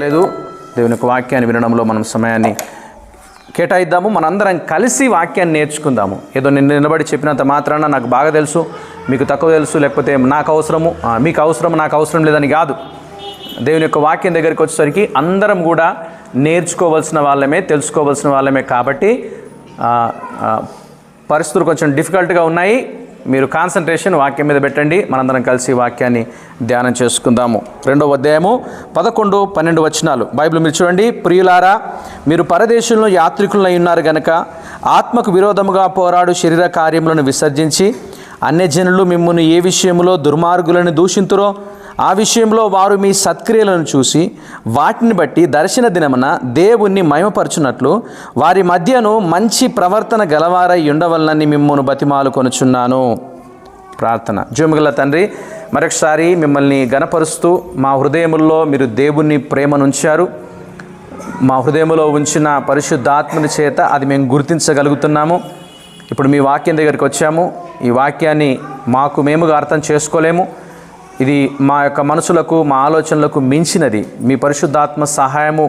లేదు. దేవుని యొక్క వాక్యాన్ని వినడంలో మనం సమయాన్ని కేటాయిద్దాము. మనందరం కలిసి వాక్యాన్ని నేర్చుకుందాము. ఏదో నేను నిలబడి చెప్పినంత మాత్రాన నాకు బాగా తెలుసు, మీకు తక్కువ తెలుసు, లేకపోతే నాకు అవసరము మీకు అవసరము నాకు అవసరం లేదని కాదు. దేవుని యొక్క వాక్యం దగ్గరికి వచ్చేసరికి అందరం కూడా నేర్చుకోవాల్సిన వాళ్ళమే, తెలుసుకోవాల్సిన వాళ్ళమే. కాబట్టి పరిస్థితులు కొంచెం డిఫికల్ట్గా ఉన్నాయి. మీరు కాన్సన్ట్రేషన్ వాక్యం మీద పెట్టండి. మనందరం కలిసి వాక్యాన్ని ధ్యానం చేసుకుందాము. 2వ అధ్యాయము 11, 12 వచనాలు బైబిల్ మీరు చూడండి. ప్రియులారా, మీరు పరదేశంలో యాత్రికులై ఉన్నారు గనక ఆత్మకు విరోధముగా పోరాడు శరీర కార్యములను విసర్జించి అన్యజనులు మిమ్మును ఏ విషయంలో దుర్మార్గులను దూషింతురో ఆ విషయంలో వారు మీ సత్క్రియలను చూసి వాటిని బట్టి దర్శన దినమున దేవుణ్ణి మహిమపరచునట్లు వారి మధ్యను మంచి ప్రవర్తన గలవారై ఉండవలనని మిమ్మును బతిమాలు కొనుచున్నాను. ప్రార్థన. జీవముగల తండ్రి, మరొకసారి మిమ్మల్ని గణపరుస్తూ మా హృదయముల్లో మీరు దేవుని ప్రేమనుంచారు. మా హృదయంలో ఉంచిన పరిశుద్ధాత్మని చేత అది మేము గుర్తించగలుగుతున్నాము. ఇప్పుడు మీ వాక్యం దగ్గరికి వచ్చాము. ఈ వాక్యాన్ని మేముగా అర్థం చేసుకోలేము. ఇది మా యొక్క మనసులకు, మా ఆలోచనలకు మించినది. మీ పరిశుద్ధాత్మ సహాయము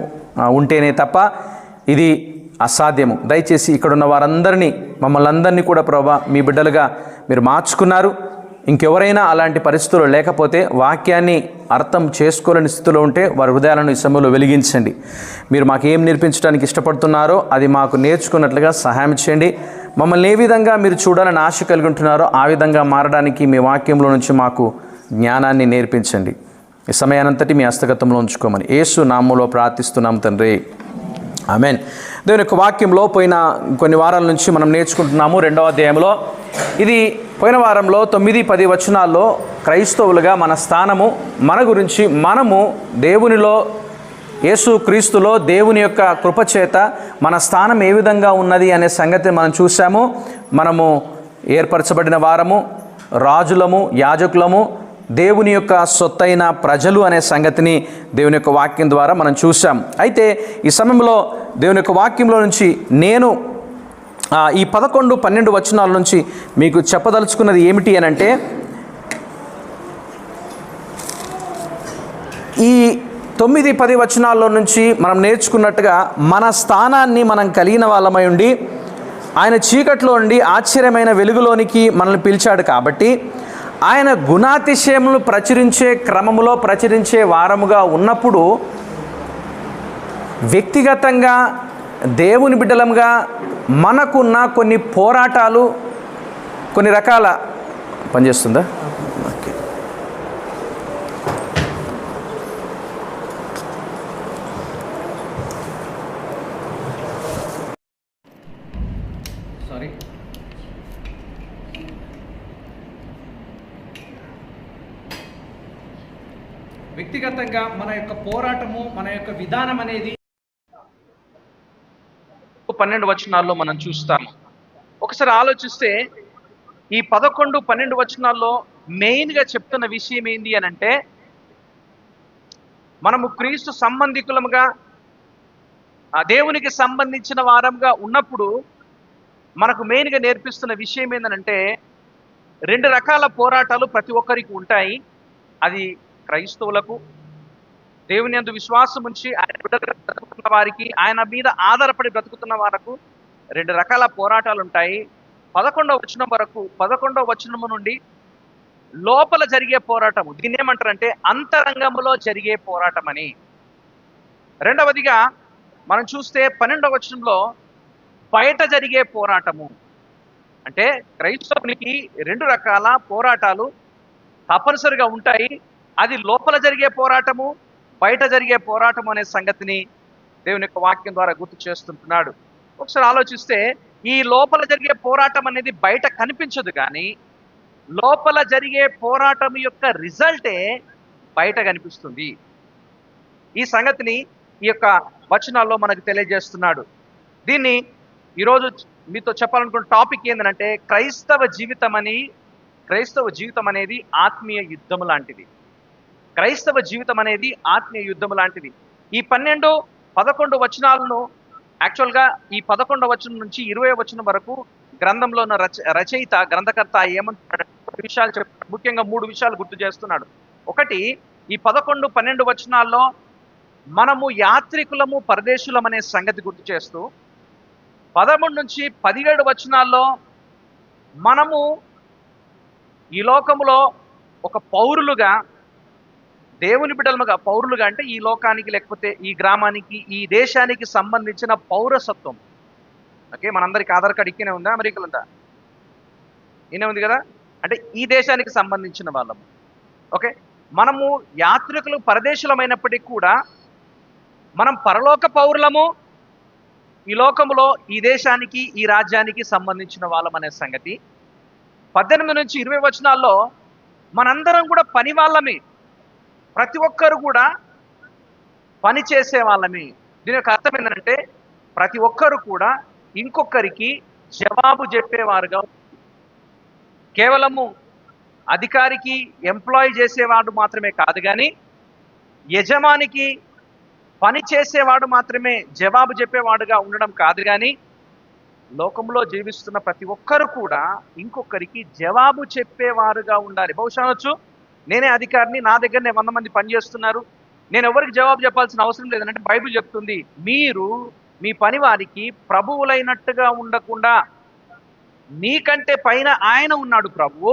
ఉంటేనే తప్ప ఇది అసాధ్యము. దయచేసి ఇక్కడున్న వారందరినీ, మమ్మల్ని అందరినీ కూడా ప్రభా మీ బిడ్డలుగా మీరు మార్చుకున్నారు. ఇంకెవరైనా అలాంటి పరిస్థితులు లేకపోతే, వాక్యాన్ని అర్థం చేసుకోలేని స్థితిలో ఉంటే వారి హృదయాలను ఈ సమయంలో వెలిగించండి. మీరు మాకు ఏం నేర్పించడానికి ఇష్టపడుతున్నారో అది మాకు నేర్చుకున్నట్లుగా సహాయం చేయండి. మమ్మల్ని ఏ విధంగా మీరు చూడాలని ఆశ కలిగి ఉంటున్నారో ఆ విధంగా మారడానికి మీ వాక్యంలో నుంచి మాకు జ్ఞానాన్ని నేర్పించండి. ఈ సమయానంతటి మీ హస్తగతంలో ఉంచుకోమని యేసు నామములో ప్రార్థిస్తున్నాం తండ్రి, ఆమేన్. దేవుని యొక్క వాక్యంలో పోయిన కొన్ని వారాల నుంచి మనం నేర్చుకుంటున్నాము. 2వ అధ్యాయంలో ఇది పోయిన వారంలో 9, 10 వచనాల్లో క్రైస్తవులుగా మన స్థానము, మన గురించి, మనము దేవునిలో యేసు క్రీస్తులో దేవుని యొక్క కృపచేత మన స్థానం ఏ విధంగా ఉన్నది అనే సంగతిని మనం చూసాము. మనము ఏర్పరచబడిన వారము, రాజులము, యాజకులము, దేవుని యొక్క సొత్తైన ప్రజలు అనే సంగతిని దేవుని యొక్క వాక్యం ద్వారా మనం చూసాం. అయితే ఈ సమయంలో దేవుని యొక్క వాక్యంలో నుంచి నేను ఈ 11, 12 వచనాల నుంచి మీకు చెప్పదలుచుకున్నది ఏమిటి అని అంటే, ఈ 9, 10 వచనాల్లో నుంచి మనం నేర్చుకున్నట్టుగా మన స్థానాన్ని మనం కలిగిన వాళ్ళమై ఉండి ఆయన చీకట్లో ఉండి ఆశ్చర్యమైన వెలుగులోనికి మనల్ని పిలిచాడు. కాబట్టి ఆయన గుణాతిశయములను ప్రచురించే క్రమములో ప్రచురించే వారముగా ఉన్నప్పుడు వ్యక్తిగతంగా దేవుని బిడ్డలంగా మనకున్న కొన్ని పోరాటాలు, కొన్ని రకాల పనిచేస్తుందా? ఓకే. సారీ. వ్యక్తిగతంగా మన యొక్క పోరాటము, మన యొక్క విధానం అనేది 12 వచనాల్లో మనం చూస్తాము. ఒకసారి ఆలోచిస్తే ఈ 11, 12 వచనాల్లో మెయిన్గా చెప్తున్న విషయం ఏంటి అని అంటే, మనము క్రీస్తు సంబంధికులముగా దేవునికి సంబంధించిన వారంగా ఉన్నప్పుడు మనకు మెయిన్గా నేర్పిస్తున్న విషయం ఏంటంటే, 2 రకాల పోరాటాలు ప్రతి ఒక్కరికి ఉంటాయి. అది క్రైస్తవులకు, దేవుని యందు విశ్వాసం ఉంచి ఆయన బ్రతుకుతున్న వారికి, ఆయన మీద ఆధారపడి బ్రతుకుతున్న వారికి 2 రకాల పోరాటాలు ఉంటాయి. 11వ వచనం వరకు, 11వ వచనము నుండి లోపల జరిగే పోరాటము, దీన్ని ఏమంటారంటే అంతరంగములో జరిగే పోరాటం అని. రెండవదిగా మనం చూస్తే 12వ వచనంలో బయట జరిగే పోరాటము. అంటే క్రైస్తవునికి 2 రకాల పోరాటాలు తప్పనిసరిగా ఉంటాయి. అది లోపల జరిగే పోరాటము, బయట జరిగే పోరాటం అనే సంగతిని దేవుని యొక్క వాక్యం ద్వారా గుర్తు చేస్తుంటున్నాడు. ఒకసారి ఆలోచిస్తే ఈ లోపల జరిగే పోరాటం అనేది బయట కనిపించదు, కానీ లోపల జరిగే పోరాటం యొక్క రిజల్టే బయట కనిపిస్తుంది. ఈ సంగతిని ఈ యొక్క వచనాల్లో మనకు తెలియజేస్తున్నాడు. దీన్ని ఈరోజు మీతో చెప్పాలనుకున్న టాపిక్ ఏంటంటే, క్రైస్తవ జీవితం అనేది ఆత్మీయ యుద్ధం లాంటిది. క్రైస్తవ జీవితం అనేది ఆత్మీయ యుద్ధం లాంటిది. ఈ 12, 11 వచనాలను యాక్చువల్గా ఈ 11వ వచనం నుంచి 20వ వచనం వరకు గ్రంథంలో ఉన్న రచయిత, గ్రంథకర్త ఏమంటాడు విషయాలు ముఖ్యంగా 3 విషయాలు గుర్తు చేస్తున్నాడు. ఒకటి, ఈ 11, 12 వచనాల్లో మనము యాత్రికులము పరదేశులం అనే సంగతి గుర్తు చేస్తూ 13 నుంచి 17 వచనాల్లో మనము ఈ లోకములో ఒక పౌరులుగా, దేవుని బిడ్డలుగా, పౌరులుగా అంటే ఈ లోకానికి లేకపోతే ఈ గ్రామానికి ఈ దేశానికి సంబంధించిన పౌరసత్వం. ఓకే, మనందరికి ఆధార్ కార్డు ఇక్కనే ఉందా, అమెరికాలో ఉందా? ఈయనే ఉంది కదా. అంటే ఈ దేశానికి సంబంధించిన వాళ్ళము. ఓకే, మనము యాత్రికులు పరదేశులమైనప్పటికీ కూడా మనం పరలోక పౌరులము, ఈ లోకములో ఈ దేశానికి ఈ రాజ్యానికి సంబంధించిన వాళ్ళం అనే సంగతి. 18 నుంచి 20 వచనాల్లో మనందరం కూడా పని వాళ్ళమే, ప్రతి ఒక్కరు కూడా పని చేసే వాళ్ళమే. దీని యొక్క అర్థం ఏంటంటే ప్రతి ఒక్కరు కూడా ఇంకొకరికి జవాబు చెప్పేవారుగా, కేవలము అధికారికి ఎంప్లాయ్ చేసేవాడు మాత్రమే కాదు, కానీ యజమానికి పని చేసేవాడు మాత్రమే జవాబు చెప్పేవాడుగా ఉండడం కాదు, కానీ లోకంలో జీవిస్తున్న ప్రతి ఒక్కరు కూడా ఇంకొకరికి జవాబు చెప్పేవారుగా ఉండాలి. బహుశా అనొచ్చు, నేనే అధికారిని, నా దగ్గరనే 100 మంది పనిచేస్తున్నారు, నేను ఎవరికి జవాబు చెప్పాల్సిన అవసరం లేదంటే బైబిల్ చెప్తుంది, మీరు మీ పని వారికి ప్రభువులైనట్టుగా ఉండకుండా, నీకంటే పైన ఆయన ఉన్నాడు ప్రభువు,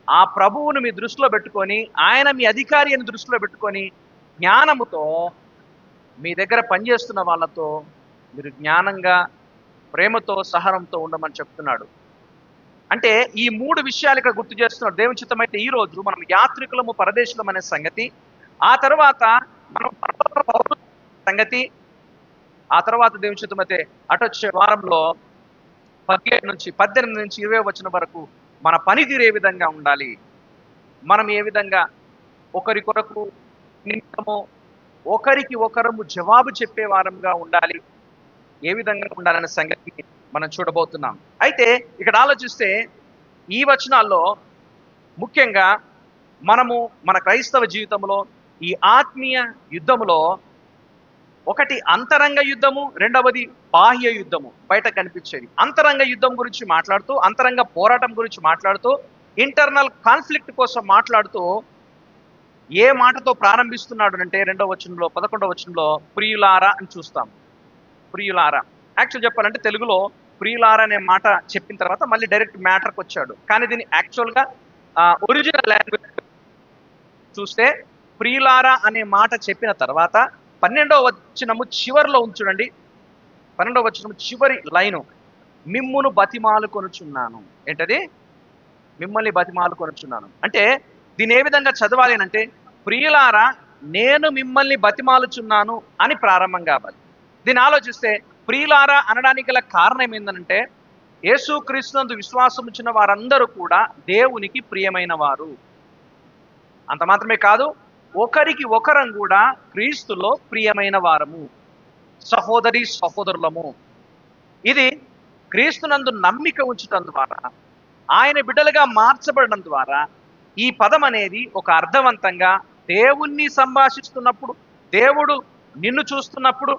ఆ ప్రభువును మీ దృష్టిలో పెట్టుకొని, ఆయన మీ అధికారి అని దృష్టిలో పెట్టుకొని జ్ఞానముతో మీ దగ్గర పనిచేస్తున్న వాళ్ళతో మీరు జ్ఞానంగా, ప్రేమతో, సహనంతో ఉండమని చెప్తున్నాడు. అంటే ఈ 3 విషయాలు ఇక్కడ గుర్తు చేస్తున్నాడు. దేవుని చిత్తమైతే ఈ రోజు మనం యాత్రికులము పరదేశులం అనే సంగతి, ఆ తర్వాత మనం పరలోక సంగతి, ఆ తర్వాత దేవుని చిత్తమైతే అటొచ్చే వారంలో 17 నుంచి 20 వచనం వరకు మన పనితీరు ఏ విధంగా ఉండాలి, మనం ఏ విధంగా ఒకరి కొరకు నిమిత్తము ఒకరికి ఒకరము జవాబు చెప్పే వారంగా ఉండాలి, ఏ విధంగా ఉండాలనే సంగతి మనం చూడబోతున్నాం. అయితే ఇక్కడ ఆలోచిస్తే ఈ వచనాల్లో ముఖ్యంగా మనము మన క్రైస్తవ జీవితంలో ఈ ఆత్మీయ యుద్ధములో ఒకటి అంతరంగ యుద్ధము, రెండవది బాహ్య యుద్ధము, బయట కనిపించేది. అంతరంగ యుద్ధం గురించి మాట్లాడుతూ, అంతరంగ పోరాటం గురించి మాట్లాడుతూ, ఇంటర్నల్ కాన్ఫ్లిక్ట్ కోసం మాట్లాడుతూ ఏ మాటతో ప్రారంభిస్తున్నాడు అంటే 2వ వచనంలో 11వ వచనంలో ప్రియులారా అని చూస్తాం. ప్రియులారా, యాక్చువల్ చెప్పాలంటే తెలుగులో ప్రియులారా అనే మాట చెప్పిన తర్వాత మళ్ళీ డైరెక్ట్ మ్యాటర్కి వచ్చాడు, కానీ దీన్ని యాక్చువల్గా ఒరిజినల్ లాంగ్వేజ్ చూస్తే ప్రియులారా అనే మాట చెప్పిన తర్వాత 12వ వచనము చివరిలో ఉంచుడండి. 12వ వచనము చివరి లైను, మిమ్మును బతిమాలు కొనుచున్నాను. ఏంటది? మిమ్మల్ని బతిమాలు కొనుచున్నాను. అంటే దీన్ని ఏ విధంగా చదవాలి అంటే, ప్రియులారా నేను మిమ్మల్ని బతిమాలుచున్నాను అని ప్రారంభం కావాలి. దీన్ని ఆలోచిస్తే ప్రియులారా అనడానికి గల కారణం ఏంటంటే, యేసుక్రీస్తునందు విశ్వాసం ఉంచిన వారందరూ కూడా దేవునికి ప్రియమైన వారు. అంత మాత్రమే కాదు, ఒకరికి ఒకరం కూడా క్రీస్తులో ప్రియమైన వారము, సహోదరి సహోదరులము. ఇది క్రీస్తునందు నమ్మిక ఉంచటం ద్వారా, ఆయన బిడ్డలుగా మార్చబడడం ద్వారా ఈ పదం అనేది ఒక అర్థవంతంగా దేవుణ్ణి సంభాషిస్తున్నప్పుడు, దేవుడు నిన్ను చూస్తున్నప్పుడు,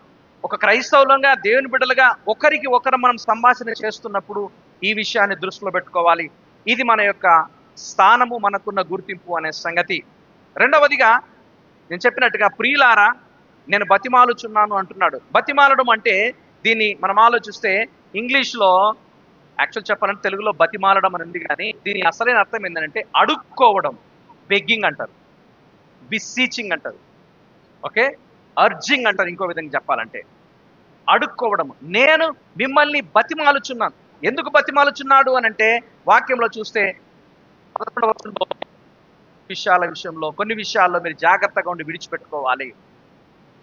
ఒక క్రైస్తవులంగా దేవుని బిడ్డలుగా ఒకరికి ఒకరు మనం సంభాషణ చేస్తున్నప్పుడు ఈ విషయాన్ని దృష్టిలో పెట్టుకోవాలి. ఇది మన యొక్క స్థానము, మనకున్న గుర్తింపు అనే సంగతి. రెండవదిగా నేను చెప్పినట్టుగా ప్రియులారా నేను బతిమాలుచున్నాను అంటున్నాడు. బతిమాలడం అంటే దీన్ని మనం ఆలోచిస్తే ఇంగ్లీష్లో యాక్చువల్ చెప్పాలంటే తెలుగులో బతిమాలడం అని ఉంది, కానీ దీని అసలైన అర్థం ఏంటంటే అడుక్కోవడం, బెగ్గింగ్ అంటారు, బిసీచింగ్ అంటారు, ఓకే, అర్జింగ్ అంటారు. ఇంకో విధంగా చెప్పాలంటే అడుక్కోవడం. నేను మిమ్మల్ని బతిమాలుచున్నాను. ఎందుకు బతిమాలుచున్నాడు అని అంటే వాక్యంలో చూస్తే 11వ వచనంలో విషయంలో కొన్ని విషయాల్లో మీరు జాగ్రత్తగా ఉండి విడిచిపెట్టుకోవాలి.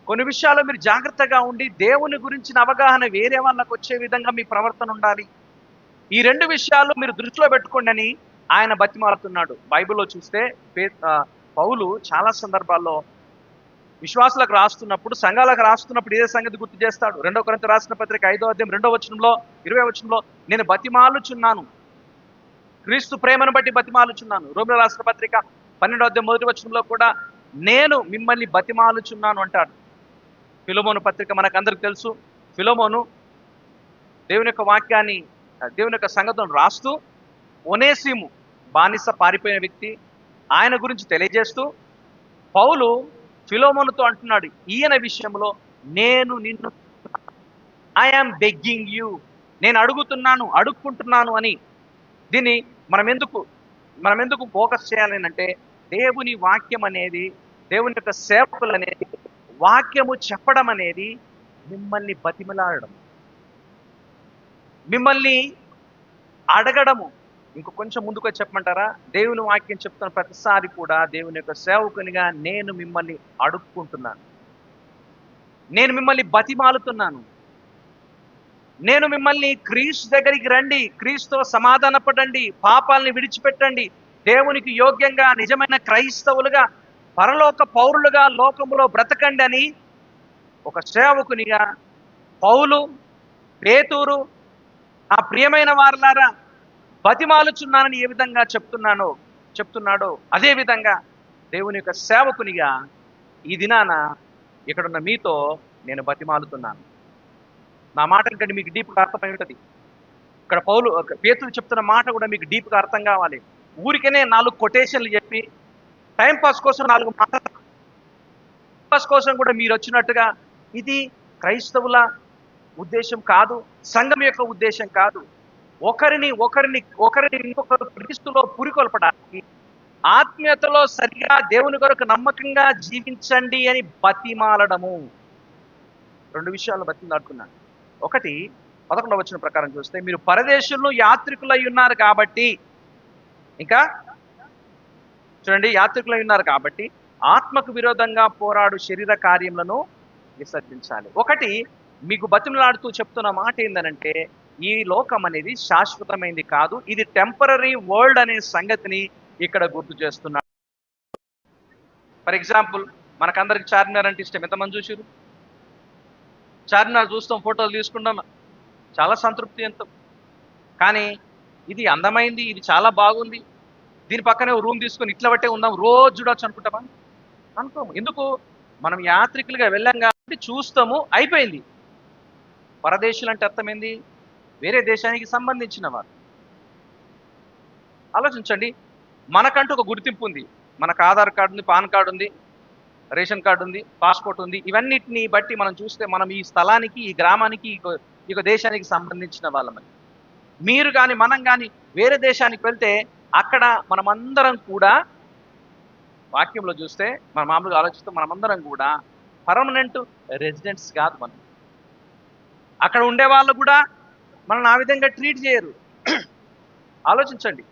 కొన్ని విషయాల్లో మీరు జాగ్రత్తగా ఉండి దేవుని గురించిన అవగాహన వేరే వాళ్ళకు వచ్చే విధంగా మీ ప్రవర్తన ఉండాలి. ఈ 2 విషయాలు మీరు దృష్టిలో పెట్టుకోండి అని ఆయన బతిమాలుతున్నాడు. బైబిల్లో చూస్తే పౌలు చాలా సందర్భాల్లో విశ్వాసులకు రాస్తున్నప్పుడు, సంఘాలకు రాస్తున్నప్పుడు ఇదే సంగతి గుర్తు చేస్తాడు. 2 కొరింథీ రాసిన పత్రిక 5వ అధ్యాయం 2వ వచనంలో 20వ వచనంలో నేను బతిమాలుచున్నాను, క్రీస్తు ప్రేమను బట్టి బతిమాలుచున్నాను. రోమిల రాసిన పత్రిక 12వ అధ్యాయం 1వ వచనంలో కూడా నేను మిమ్మల్ని బతిమాలుచున్నాను అంటాడు. ఫిలమోను పత్రిక మనకు అందరికి తెలుసు. ఫిలమోను దేవుని యొక్క వాక్యాన్ని, దేవుని యొక్క సంగతులను రాస్తూ, ఒనేసిము బానిస పారిపోయిన వ్యక్తి, ఆయన గురించి తెలియజేస్తూ, పౌలు ఫిలోమోనుతో అంటున్నాడు, ఈయన విషయంలో నేను నిన్ను ఐఆమ్ బెగ్గింగ్ యూ, నేను అడుక్కుంటున్నాను అని. దీన్ని మనం ఎందుకు మనం ఎందుకు ఫోకస్ చేయాలి అంటే, దేవుని వాక్యం అనేది, దేవుని యొక్క సేవకులు అనేది, వాక్యము చెప్పడం అనేది మిమ్మల్ని బతిమలాడడం, మిమ్మల్ని అడగడము. ఇంక కొంచెం ముందుకు వచ్చి చెప్పమంటారా? దేవుని వాక్యం చెప్తున్న ప్రతిసారి కూడా దేవుని యొక్క సేవకునిగా నేను మిమ్మల్ని అడుక్కుంటున్నాను, నేను మిమ్మల్ని బతిమాలుతున్నాను, నేను మిమ్మల్ని క్రీస్తు దగ్గరికి రండి, క్రీస్తుతో సమాధాన పడండి, పాపాలని విడిచిపెట్టండి, దేవునికి యోగ్యంగా నిజమైన క్రైస్తవులుగా పరలోక పౌరులుగా లోకములో బ్రతకండి అని ఒక సేవకునిగా పౌలు, పేతురు, ఆ ప్రియమైన వారలారా బతిమాలుచున్నానని ఏ విధంగా చెప్తున్నాడో అదే విధంగా దేవుని యొక్క సేవకునిగా ఈ దినాన ఇక్కడున్న మీతో నేను బతిమాలుతున్నాను. నా మాట కంటే మీకు డీప్గా అర్థమై ఉంటుంది. ఇక్కడ పేతురు చెప్తున్న మాట కూడా మీకు డీప్గా అర్థం కావాలి. ఊరికనే 4 కొటేషన్లు చెప్పి టైంపాస్ కోసం 4 మాటలు టైంపాస్ కోసం కూడా మీరు వచ్చినట్టుగా ఇది క్రైస్తవుల ఉద్దేశం కాదు, సంఘం యొక్క ఉద్దేశం కాదు. ఒకరిని ఇంకొకరు క్రీస్తులో పురికొల్పడానికి, ఆత్మీయతలో సరిగా దేవుని కొరకు నమ్మకంగా జీవించండి అని బతిమాలడము. 2 విషయాలు బతిమాలుకున్నాను. ఒకటి 11వ వచనం ప్రకారం చూస్తే, మీరు పరదేశులను యాత్రికులై ఉన్నారు కాబట్టి, ఇంకా చూడండి, యాత్రికులై ఉన్నారు కాబట్టి ఆత్మకు విరోధంగా పోరాడు శరీర కార్యములను విసర్జించాలి. ఒకటి మీకు బతిమలాడుతూ చెప్తున్న మాట ఏందనంటే, ఈ లోకం అనేది శాశ్వతమైంది కాదు, ఇది టెంపరరీ వరల్డ్ అనే సంగతిని ఇక్కడ గుర్తు చేస్తున్నాడు. ఫర్ ఎగ్జాంపుల్, మనకందరికి చార్మినార్ అంటే ఇష్టం. ఎంతమంది చూసారు? చార్మినార్ చూస్తాం, ఫోటోలు తీసుకుంటాం, చాలా సంతృప్తి ఎంతో. కానీ ఇది అందమైంది, ఇది చాలా బాగుంది, దీని పక్కనే రూమ్ తీసుకొని ఇట్లా బట్టే ఉందాం, రోజు చూడొచ్చు అనుకుంటామా? అనుకోము. ఎందుకు? మనం యాత్రికులుగా వెళ్ళాం కాబట్టి చూస్తాము, అయిపోయింది. పరదేశులు అంటే అర్థమైంది, వేరే దేశానికి సంబంధించిన వారు. ఆలోచించండి, మనకంటూ ఒక గుర్తింపు ఉంది. మనకు ఆధార్ కార్డు ఉంది, పాన్ కార్డు ఉంది, రేషన్ కార్డు ఉంది, పాస్పోర్ట్ ఉంది. ఇవన్నిటిని బట్టి మనం చూస్తే మనం ఈ స్థలానికి, ఈ గ్రామానికి, ఈ దేశానికి సంబంధించిన వాళ్ళమని. మీరు కానీ మనం కానీ వేరే దేశానికి వెళ్తే అక్కడ మనమందరం కూడా, వాక్యంలో చూస్తే మనం మామూలుగా ఆలోచిస్తే మనమందరం కూడా పర్మనెంట్ రెసిడెంట్స్ కాదు. మనం అక్కడ ఉండే వాళ్ళు కూడా మనల్ని ఆ విధంగా ట్రీట్ చేయరు. ఆలోచించండి,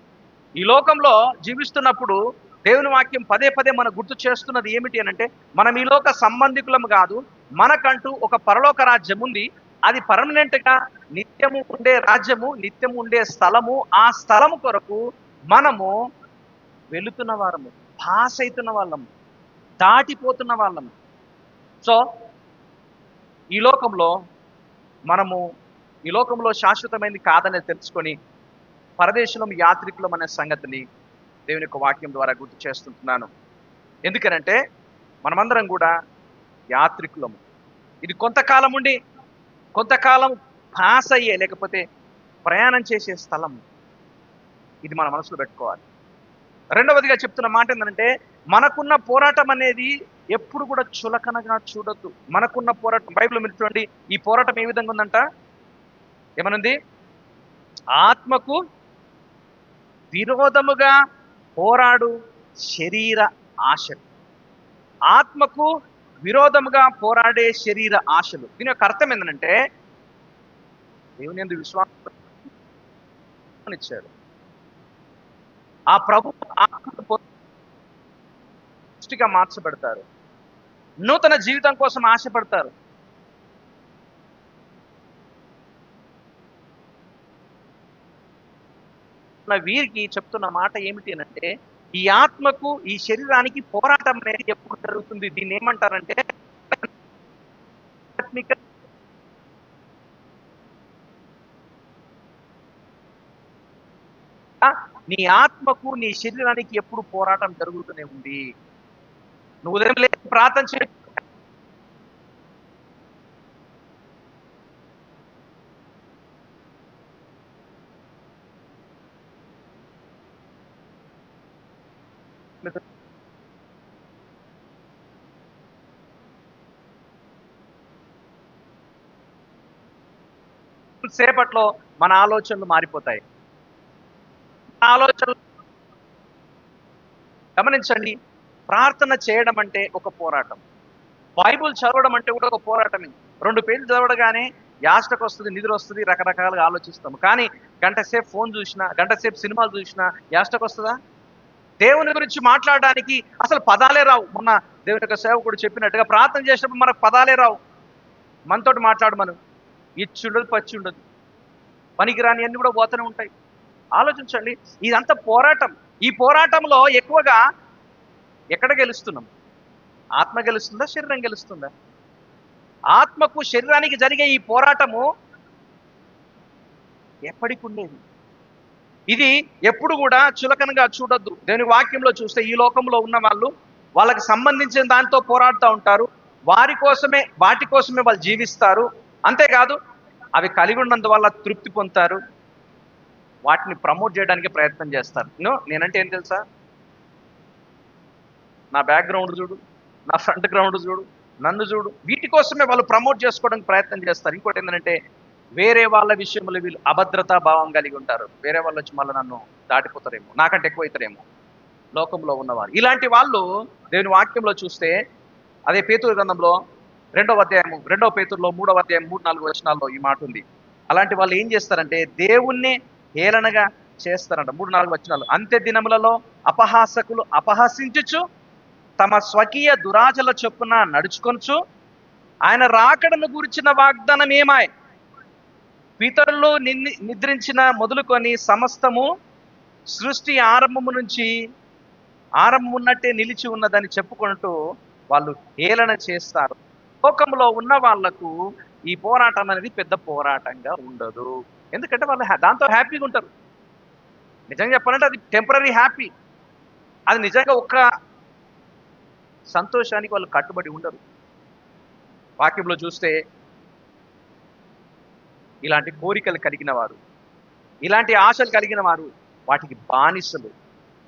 ఈ లోకంలో జీవిస్తున్నప్పుడు దేవుని వాక్యం పదే పదే మనకు గుర్తు చేస్తున్నది ఏమిటి అనంటే, మనం ఈ లోక సంబంధికులం కాదు, మనకంటూ ఒక పరలోక రాజ్యం ఉంది. అది పర్మనెంట్గా నిత్యము ఉండే రాజ్యము, నిత్యము ఉండే స్థలము. ఆ స్థలము కొరకు మనము వెళుతున్న వారము, పాస్ అవుతున్న వాళ్ళము, దాటిపోతున్న వాళ్ళము. సో ఈ లోకంలో శాశ్వతమైనది కాదని తెలుసుకొని పరదేశులం, యాత్రికులం అనే సంగతిని దేవుని యొక్క వాక్యం ద్వారా గుర్తు చేస్తుంటున్నాను. ఎందుకనంటే మనమందరం కూడా యాత్రికులము. ఇది కొంతకాలం ఉండి కొంతకాలం పాస్ అయ్యే, లేకపోతే ప్రయాణం చేసే స్థలం. ఇది మన మనసులో పెట్టుకోవాలి. రెండవదిగా చెప్తున్న మాట ఏంటంటే, మనకున్న పోరాటం అనేది ఎప్పుడు కూడా చులకనగా చూడొద్దు. మనకున్న పోరాటం, బైబిల్ మీరు చూడండి, ఈ పోరాటం ఏ విధంగా ఉందంట? ఏమనుంది? ఆత్మకు విరోధముగా పోరాడు శరీర ఆశలు. ఆత్మకు విరోధముగా పోరాడే శరీర ఆశలు. దీని యొక్క అర్థం ఏంటంటే, దేవుని యందు విశ్వాసం ఇచ్చాడు. ఆ ప్రభు దృష్టిగా మార్చబడతారు, నూతన జీవితం కోసం ఆశపడతారు. వీరికి చెప్తున్న మాట ఏమిటి అంటే, ఈ ఆత్మకు, ఈ శరీరానికి పోరాటం అనేది ఎప్పుడు జరుగుతుంది? దీన్ని ఏమంటారంటే, నీ ఆత్మకు, నీ శరీరానికి ఎప్పుడు పోరాటం జరుగుతూనే ఉంది. నువ్వు ఉదయం లేచి ప్రార్థన చేయ, సేపట్లో మన ఆలోచనలు మారిపోతాయి. ఆలోచనలు గమనించండి. ప్రార్థన చేయడం అంటే ఒక పోరాటం. బైబుల్ చదవడం అంటే కూడా ఒక పోరాటమే. 2 పేజీలు చదవడగానే యాస్టకొస్తది, నిద్రొస్తది, రకరకాలుగా ఆలోచిస్తాము. కానీ గంట సేపు ఫోన్ చూసినా, గంట సేపు సినిమాలు చూసినా యాస్టకొస్తదా? దేవుని గురించి మాట్లాడడానికి అసలు పదాలే రావు. మొన్న దేవుని యొక్క సేవకుడు చెప్పినట్టుగా ప్రార్థన చేసినప్పుడు మనకు పదాలే రావు. మనతోటి మాట్లాడమను. ఇచ్చుండదు, పచ్చుండదు. పనికిరాని అన్ని కూడా పోతూనే ఉంటాయి. ఆలోచించండి. ఇదంతా పోరాటం. ఈ పోరాటంలో ఎక్కువగా ఎక్కడ గెలుస్తున్నాం? ఆత్మ గెలుస్తుందా? శరీరం గెలుస్తుందా? ఆత్మకు శరీరానికి జరిగే ఈ పోరాటము ఎప్పటికి ఉండేది. ఇది ఎప్పుడు కూడా చులకనగా చూడొద్దు. దేవుని వాక్యంలో చూస్తే ఈ లోకంలో ఉన్న వాళ్ళు వాళ్ళకి సంబంధించిన దాంతో పోరాడుతూ ఉంటారు. వాటి కోసమే వాళ్ళు జీవిస్తారు. అంతేకాదు అవి కలిగి ఉన్నందువల్ల తృప్తి పొందుతారు. వాటిని ప్రమోట్ చేయడానికి ప్రయత్నం చేస్తారు. నేనంటే ఏం తెలుసా? నా బ్యాక్గ్రౌండ్ చూడు, నా ఫ్రంట్ గ్రౌండ్ చూడు, నన్ను చూడు. వీటి కోసమే వాళ్ళు ప్రమోట్ చేసుకోవడానికి ప్రయత్నం చేస్తారు. ఇంకోటి ఏంటంటే వేరే వాళ్ళ విషయంలో వీళ్ళు అభద్రతా భావం కలిగి ఉంటారు. వేరే వాళ్ళు వచ్చి మళ్ళీ నన్ను దాటిపోతారేమో, నాకంటే ఎక్కువ అవుతారేమో లోకంలో ఉన్నవారు. ఇలాంటి వాళ్ళు దేవుని వాక్యంలో చూస్తే అదే పేతురు గ్రంథంలో 2వ అధ్యాయము 2వ పేతురులో 3వ అధ్యాయం 3-4 వచనాల్లో ఈ మాట ఉంది. అలాంటి వాళ్ళు ఏం చేస్తారంటే దేవుణ్ణి హేళనగా చేస్తారంట. 3-4 వచనాలు. అంత్య దినములలో అపహాసకులు అపహసించుచు తమ స్వకీయ దురాచల చొప్పున నడుచుకొనుచు ఆయన రాకడను గురించిన వాగ్దానం ఏమాయ్ పితరులు నిద్రించిన మొదలుకొని సమస్తము సృష్టి ఆరంభము నుంచి ఆరంభం ఉన్నట్టే నిలిచి ఉన్నదని చెప్పుకుంటూ వాళ్ళు హేళన చేస్తారు. లోకంలో ఉన్న వాళ్లకు ఈ పోరాటం అనేది పెద్ద పోరాటంగా ఉండదు. ఎందుకంటే వాళ్ళు దాంతో హ్యాపీగా ఉంటారు. నిజంగా చెప్పాలంటే అది టెంపరరీ హ్యాపీ. అది నిజంగా ఒక్క సంతోషానికి వాళ్ళు కట్టుబడి ఉండరు. వాక్యంలో చూస్తే ఇలాంటి కోరికలు కలిగిన వారు, ఇలాంటి ఆశలు కలిగిన వారు వాటికి బానిసలు.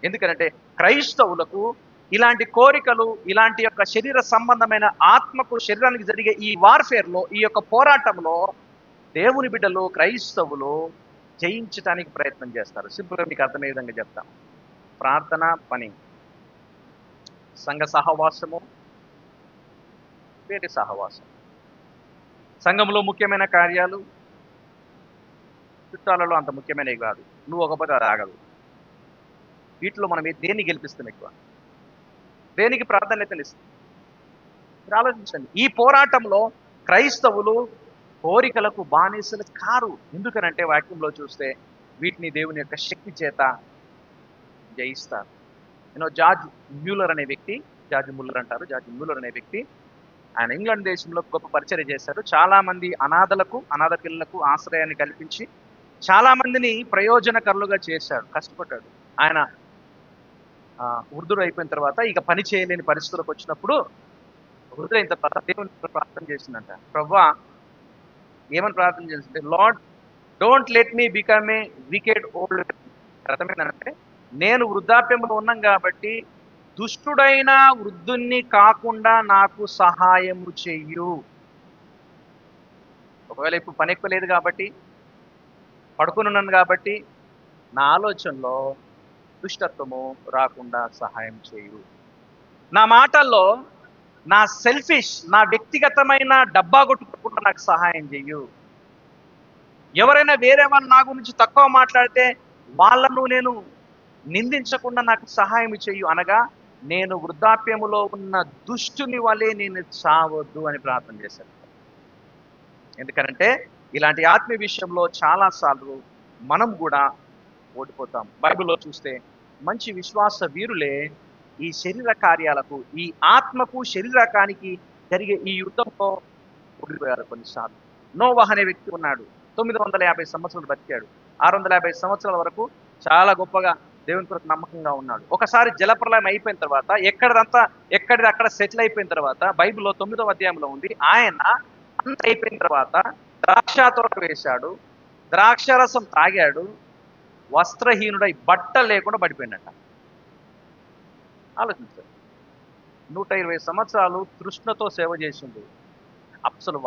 ఎందుకంటే క్రైస్తవులకు ఇలాంటి కోరికలు, ఇలాంటి యొక్క శరీర సంబంధమైన ఆత్మకు శరీరానికి జరిగే ఈ వార్ఫేర్లో, ఈ యొక్క పోరాటంలో దేవుని బిడ్డలు క్రైస్తవులు జయించడానికి ప్రయత్నం చేస్తారు. సింపుల్గా మీకు అర్థమయ్యే విధంగా చెప్తాను. ప్రార్థన, పని, సంఘ సహవాసము, వేరే సహవాసం, సంఘంలో ముఖ్యమైన కార్యాలు, చుట్టాలలో అంత ముఖ్యమైనవి కాదు. నువ్వు ఒకపోతే అది ఆగదు. వీటిలో మనం దేన్ని గెలిపిస్తాం ఎక్కువ? దేనికి ప్రాధాన్యతనిస్తాం? మీరు ఆలోచించండి. ఈ పోరాటంలో క్రైస్తవులు కోరికలకు బానిసలు కారు. ఎందుకనంటే వాక్యంలో చూస్తే వీటిని దేవుని యొక్క శక్తి చేత జయిస్తారు. జార్జ్ మ్యూలర్ అనే వ్యక్తి, జార్జ్ ముల్లర్ అంటారు, జార్జ్ మ్యూలర్ అనే వ్యక్తి ఆయన ఇంగ్లాండ్ దేశంలో గొప్ప పరిచర్య చేశారు. చాలా మంది అనాథ పిల్లలకు ఆశ్రయాన్ని కల్పించి చాలా మందిని ప్రయోజనకరులుగా చేశాడు, కష్టపడ్డాడు. ఆయన వృద్ధుడు అయిపోయిన తర్వాత ఇక పని చేయలేని పరిస్థితులకు వచ్చినప్పుడు వృద్ధుడైన తర్వాత దేవుని ప్రార్థన చేసిందంట. ప్రభువా, ఏమని ప్రార్థన చేసిందంటే, lord don't let me become a wicked old. అర్థమైందంటే నేను వృద్ధాప్యంలో ఉన్నాం కాబట్టి దుష్టుడైన వృద్ధుణ్ణి కాకుండా నాకు సహాయము చెయ్యు. ఒకవేళ ఇప్పుడు పని ఎక్కువ లేదు కాబట్టి, పడుకుని ఉన్నాను కాబట్టి నా ఆలోచనలో దుష్టత్వము రాకుండా సహాయం చేయు. నా మాటల్లో నా సెల్ఫిష్, నా వ్యక్తిగతమైన డబ్బా కొట్టుకోకుండా నాకు సహాయం చెయ్యు. ఎవరైనా వేరే వాళ్ళు నా గురించి తక్కువ మాట్లాడితే వాళ్ళను నేను నిందించకుండా నాకు సహాయం చెయ్యు. అనగా నేను వృద్ధాప్యములో ఉన్న దుష్టుని వలె నేను చావద్దు అని ప్రార్థన చేశాను. ఎందుకంటే ఇలాంటి ఆత్మీయ విషయంలో చాలాసార్లు మనం కూడా ఓడిపోతాం. బైబిల్లో చూస్తే మంచి విశ్వాస వీరులే ఈ శరీర కార్యాలకు, ఈ ఆత్మకు శరీరకానికి జరిగే ఈ యుద్ధంలో ఓడిపోయారు కొన్నిసార్లు. నోవహ్ అనే వ్యక్తి ఉన్నాడు. 950 సంవత్సరాలు బతికాడు. 650 సంవత్సరాల వరకు చాలా గొప్పగా దేవుని కొరకు నమ్మకంగా ఉన్నాడు. ఒకసారి జలప్రలయం అయిపోయిన తర్వాత ఎక్కడిది అక్కడ సెటిల్ అయిపోయిన తర్వాత బైబిల్లో 9వ అధ్యాయంలో ఉంది, ఆయన అంత అయిపోయిన తర్వాత ద్రాక్ష తోట వేశాడు, ద్రాక్షరసం తాగాడు, వస్త్రహీనుడై బట్ట లేకుండా పడిపోయినట్ట. ఆలోచించారు. 120 సంవత్సరాలు తృష్ణతో సేవ చేసిండు. అసలు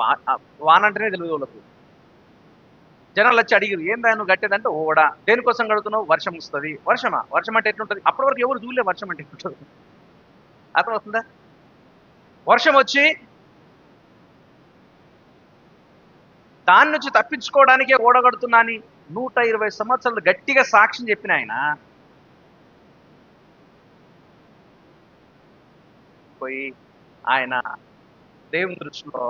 వానంటేనే తెలియదు వాళ్ళకు. జనాలు వచ్చి అడిగారు, ఏందా నువ్వు కట్టేదంటే ఓడ. దేనికోసం కడుతున్నావు? వర్షం వస్తుంది. వర్షమా? వర్షం అంటే ఎట్లుంటుంది? అప్పటి వరకు ఎవరు చూడలే వర్షం అంటే ఎట్లుంటుంది. అర్థమవుతుందా? వర్షం వచ్చి దాని నుంచి తప్పించుకోవడానికే ఓడ కడుతున్నా అని 120 సంవత్సరాలు గట్టిగా సాక్ష్యం చెప్పిన ఆయన పోయి ఆయన దేవుని దృష్టిలో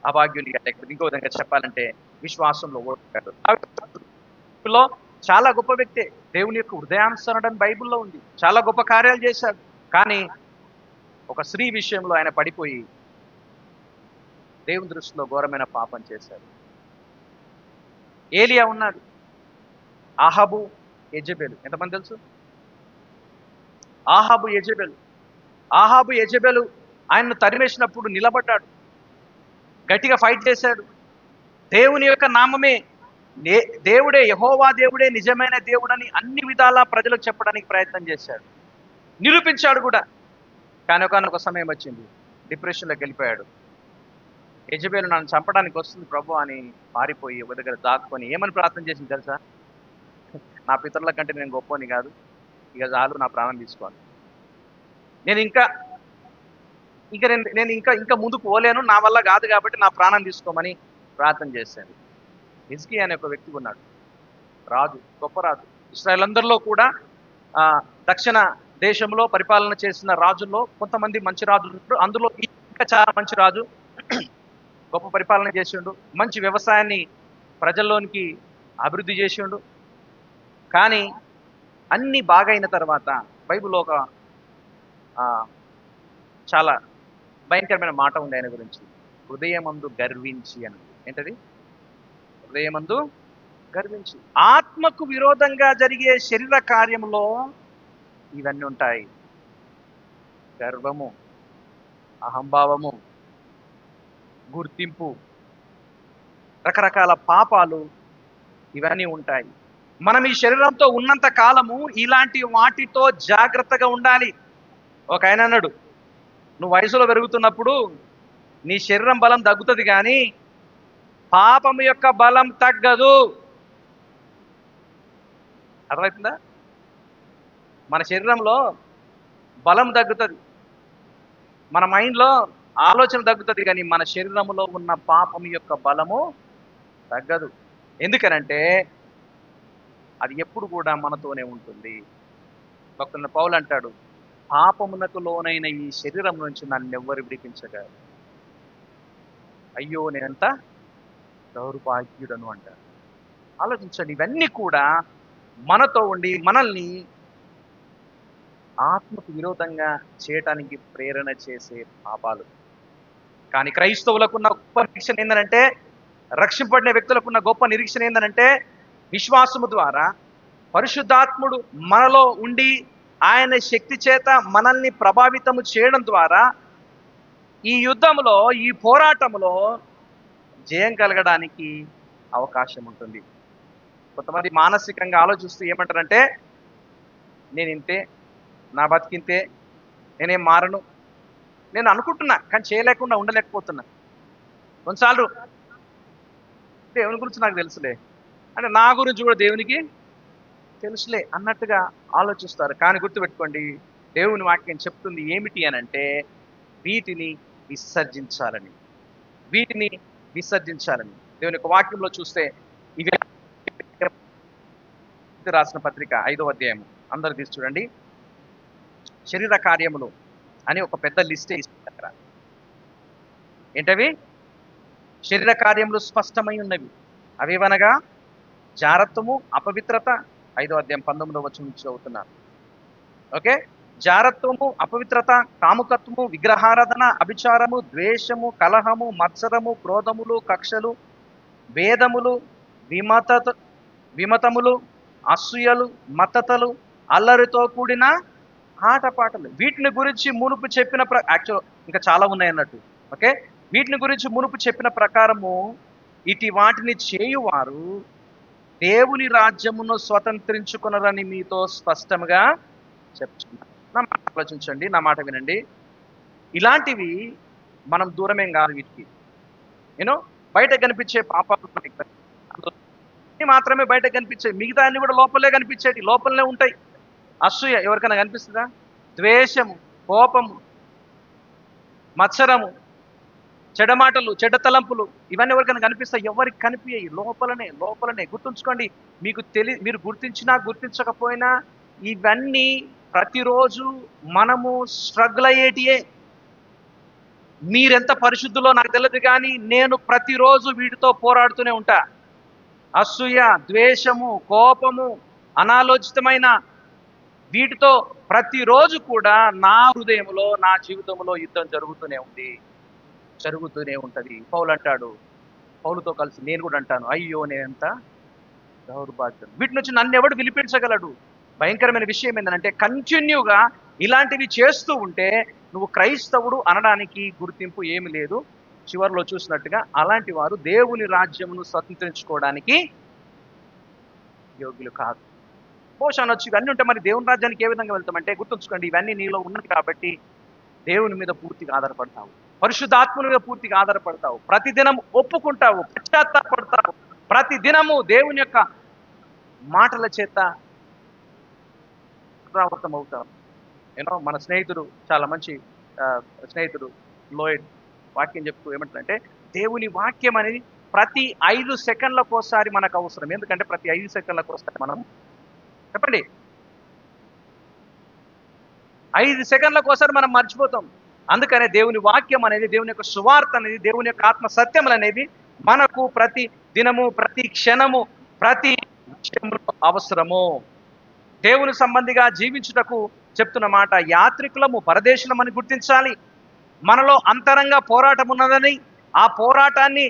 అభాగ్యునిగా, లేకపోతే ఇంకో విధంగా చెప్పాలంటే విశ్వాసంలో ఓడిపోయాడు. బైబిల్లో చాలా గొప్ప వ్యక్తే, దేవుని యొక్క హృదయానుసరణ బైబిల్లో ఉంది, చాలా గొప్ప కార్యాలు చేశాడు. కానీ ఒక స్త్రీ విషయంలో ఆయన పడిపోయి దేవుని దృష్టిలో ఘోరమైన పాపం చేశాడు. ఏలియా ఉన్నాడు, ఆహాబు, యెజెబెలు. ఎంతమంది తెలుసు? ఆహాబు, యెజెబెలు. ఆహాబు, యెజెబెలు ఆయన్ను తరిమేసినప్పుడు నిలబడ్డాడు, గట్టిగా ఫైట్ చేశాడు. దేవుని యొక్క నామమే, దేవుడే, యెహోవా దేవుడే నిజమైన దేవుడని అన్ని విధాలా ప్రజలకు చెప్పడానికి ప్రయత్నం చేశాడు, నిరూపించాడు కూడా. కానీ ఒకనొక సమయం వచ్చింది, డిప్రెషన్లోకి వెళ్ళిపోయాడు. యెజెబెలు నన్ను చంపడానికి వస్తుంది ప్రభు అని పారిపోయి ఒక దగ్గర దాక్కొని ఏమని ప్రార్థన చేసింది తెలుసా? నా పితరుల కంటే నేను గొప్పని కాదు, ఇక చాలు, నా ప్రాణం తీసుకోవాలి. నేను ఇంకా ఇంకా నేను ఇంకా ఇంకా ముందుకు పోలేను, నా వల్ల కాదు కాబట్టి నా ప్రాణం తీసుకోమని ప్రార్థన చేశాను. హిజ్కియా అనే ఒక వ్యక్తి ఉన్నాడు, రాజు, గొప్ప రాజు. ఇశ్రాయేల్ అందరిలో కూడా దక్షిణ దేశంలో పరిపాలన చేసిన రాజుల్లో కొంతమంది మంచి రాజులు ఉంటారు. అందులో ఇంకా చాలా మంచి రాజు, గొప్ప పరిపాలన చేసిండు, మంచి వ్యవసాయాన్ని ప్రజల్లోనికి అభివృద్ధి చేసిండు. కానీ అన్నీ బాగైన తర్వాత బైబిల్లో ఒక చాలా భయంకరమైన మాట ఉంది ఆయన గురించి, హృదయమందు గర్వించి అని. ఏంటది? హృదయమందు గర్వించి. ఆత్మకు విరోధంగా జరిగే శరీర కార్యంలో ఇవన్నీ ఉంటాయి: గర్వము, అహంభావము, గుర్తింపు, రకరకాల పాపాలు, ఇవన్నీ ఉంటాయి. మనం ఈ శరీరంతో ఉన్నంత కాలము ఇలాంటి వాటితో జాగ్రత్తగా ఉండాలి. ఒక ఆయన అన్నాడు, నువ్వు వయసులో పెరుగుతున్నప్పుడు నీ శరీరం బలం తగ్గుతుంది కానీ పాపం యొక్క బలం తగ్గదు. అర్థమవుతుందా? మన శరీరంలో బలం తగ్గుతుంది, మన మైండ్లో ఆలోచన తగ్గుతుంది, కానీ మన శరీరంలో ఉన్న పాపం యొక్క బలము తగ్గదు. ఎందుకనంటే అది ఎప్పుడు కూడా మనతోనే ఉంటుంది. భక్తుల పౌలు అంటాడు, పాపమునకు లోనైన ఈ శరీరం నుంచి నన్ను ఎవ్వరు విడిపించగలరు, అయ్యో నేనంత దౌర్భాగ్యుడను అంటారు. ఆలోచించండి, ఇవన్నీ కూడా మనతో ఉండి మనల్ని ఆత్మకు విరోధంగా చేయటానికి ప్రేరణ చేసే పాపాలు. కానీ క్రైస్తవులకున్న గొప్ప నిరీక్షణ ఏంటంటే, రక్షింపబడిన వ్యక్తులకున్న గొప్ప నిరీక్షణ ఏంటంటే, విశ్వాసము ద్వారా పరిశుద్ధాత్ముడు మనలో ఉండి ఆయన శక్తి చేత మనల్ని ప్రభావితము చేయడం ద్వారా ఈ యుద్ధంలో, ఈ పోరాటంలో జయం కలగడానికి అవకాశం ఉంటుంది. కొంతమంది మానసికంగా ఆలోచిస్తూ ఏమంటారంటే, నేను ఇంతే, నా బతికింతే, నేనేం మారను, నేను అనుకుంటున్నా కానీ చేయలేకుండా ఉండలేకపోతున్నా. కొన్నిసార్లు దేవుని గురించి నాకు తెలుసులే అంటే నా గురించి కూడా దేవునికి తెలుసులే అన్నట్టుగా ఆలోచిస్తారు. కానీ గుర్తుపెట్టుకోండి, దేవుని వాక్యం చెప్తుంది ఏమిటి అనంటే, వీటిని విసర్జించాలని, వీటిని విసర్జించాలని. దేవుని యొక్క వాక్యంలో చూస్తే ఇవి రాసిన పత్రిక 5వ అధ్యాయము అందరు తీసి చూడండి. శరీర కార్యములు అని ఒక పెద్ద లిస్టే ఇస్తారు. ఏంటవి? శరీర కార్యములు స్పష్టమై ఉన్నవి. అవేవనగా జారత్వము, అపవిత్రత. 5వ అధ్యాయం 19వ వచనం నుంచి చదువుతున్నాను. ఓకే, జారత్వము, అపవిత్రత, కాముకత్వము, విగ్రహారాధన, అభిచారము, ద్వేషము, కలహము, మత్సరము, క్రోధములు, కక్షలు, భేదములు, విమతములు, అసూయలు, మత్తతలు, అల్లరితో కూడిన ఆటపాటలు. వీటిని గురించి మునుపు చెప్పిన ఇంకా చాలా ఉన్నాయి అన్నట్టు. ఓకే, వీటిని గురించి మునుపు చెప్పిన ప్రకారము ఇటు వాటిని చేయువారు దేవుని రాజ్యమును స్వతంత్రించుకున్నారని మీతో స్పష్టంగా చెప్తున్నారు. నా మాట ఆలోచించండి, నా మాట వినండి. ఇలాంటివి మనం దూరమేం కాదు వీటికి. బయట కనిపించే పాపాలు మాత్రమే బయట కనిపించాయి, మిగతా అన్ని కూడా లోపలే కనిపించేటి, లోపలనే ఉంటాయి. అసూయ ఎవరికైనా కనిపిస్తుందా? ద్వేషము, కోపము, మత్సరము, చెడమాటలు, చెడ్డ తలంపులు, ఇవన్నీ ఎవరికైనా కనిపిస్తాయి? ఎవరికి కనిపించాయి? లోపలనే లోపలనే. గుర్తుంచుకోండి, మీరు గుర్తించినా గుర్తించకపోయినా ఇవన్నీ ప్రతిరోజు మనము స్ట్రగుల్ అయ్యేటియే. మీరెంత పరిశుద్ధులో నాకు తెలియదు, కానీ నేను ప్రతిరోజు వీటితో పోరాడుతూనే ఉంటా. అసూయ, ద్వేషము, కోపము, అనాలోచితమైన వీటితో ప్రతిరోజు కూడా నా హృదయంలో, నా జీవితంలో యుద్ధం జరుగుతూనే ఉంటది. పౌలు అంటాడు, పౌలుతో కలిసి నేను కూడా అంటాను, అయ్యో నేనెంత దౌర్భాగ్యం, వీటి నుంచి నన్ను ఎవడు విలిపించగలడు? భయంకరమైన విషయం ఏంటంటే కంటిన్యూగా ఇలాంటివి చేస్తూ ఉంటే నువ్వు క్రైస్తవుడు అనడానికి గుర్తింపు ఏమి లేదు. చివరిలో చూసినట్టుగా అలాంటి వారు దేవుని రాజ్యమును స్వతంత్రించుకోవడానికి యోగ్యులు కాదు. పోషణ అనొచ్చు, ఇవన్నీ ఉంటే మరి దేవుని రాజ్యానికి ఏ విధంగా వెళ్తామంటే, గుర్తుంచుకోండి, ఇవన్నీ నీలో ఉన్నది కాబట్టి దేవుని మీద పూర్తిగా ఆధారపడతావు, పరిశుద్ధాత్మల మీద పూర్తిగా ఆధారపడతావు, ప్రతిదినం ఒప్పుకుంటావు, పశ్చాత్తాపడతావు, ప్రతిదినము దేవుని యొక్క మాటల చేత పునరావృతం అవుతావు. మన స్నేహితుడు, చాలా మంచి స్నేహితుడు లోయిడ్ వాక్యం చెప్తూ ఏమంటారంటే, దేవుని వాక్యం అనేది ప్రతి 5 సెకండ్లకు ఒకసారి మనకు అవసరం. ఎందుకంటే ప్రతి 5 సెకండ్లకు ఒకసారి మనం, చెప్పండి, 5 సెకండ్లకు ఒకసారి మనం మర్చిపోతాం. అందుకనే దేవుని వాక్యం అనేది, దేవుని యొక్క సువార్త అనేది, దేవుని యొక్క ఆత్మ సత్యములు అనేవి మనకు ప్రతి దినము, ప్రతి క్షణము, ప్రతి విషయంలో అవసరము. దేవుని సంబంధిగా జీవించుటకు చెప్తున్న మాట, యాత్రికులము, పరదేశులమని గుర్తించాలి. మనలో అంతరంగ పోరాటం ఉన్నదని, ఆ పోరాటాన్ని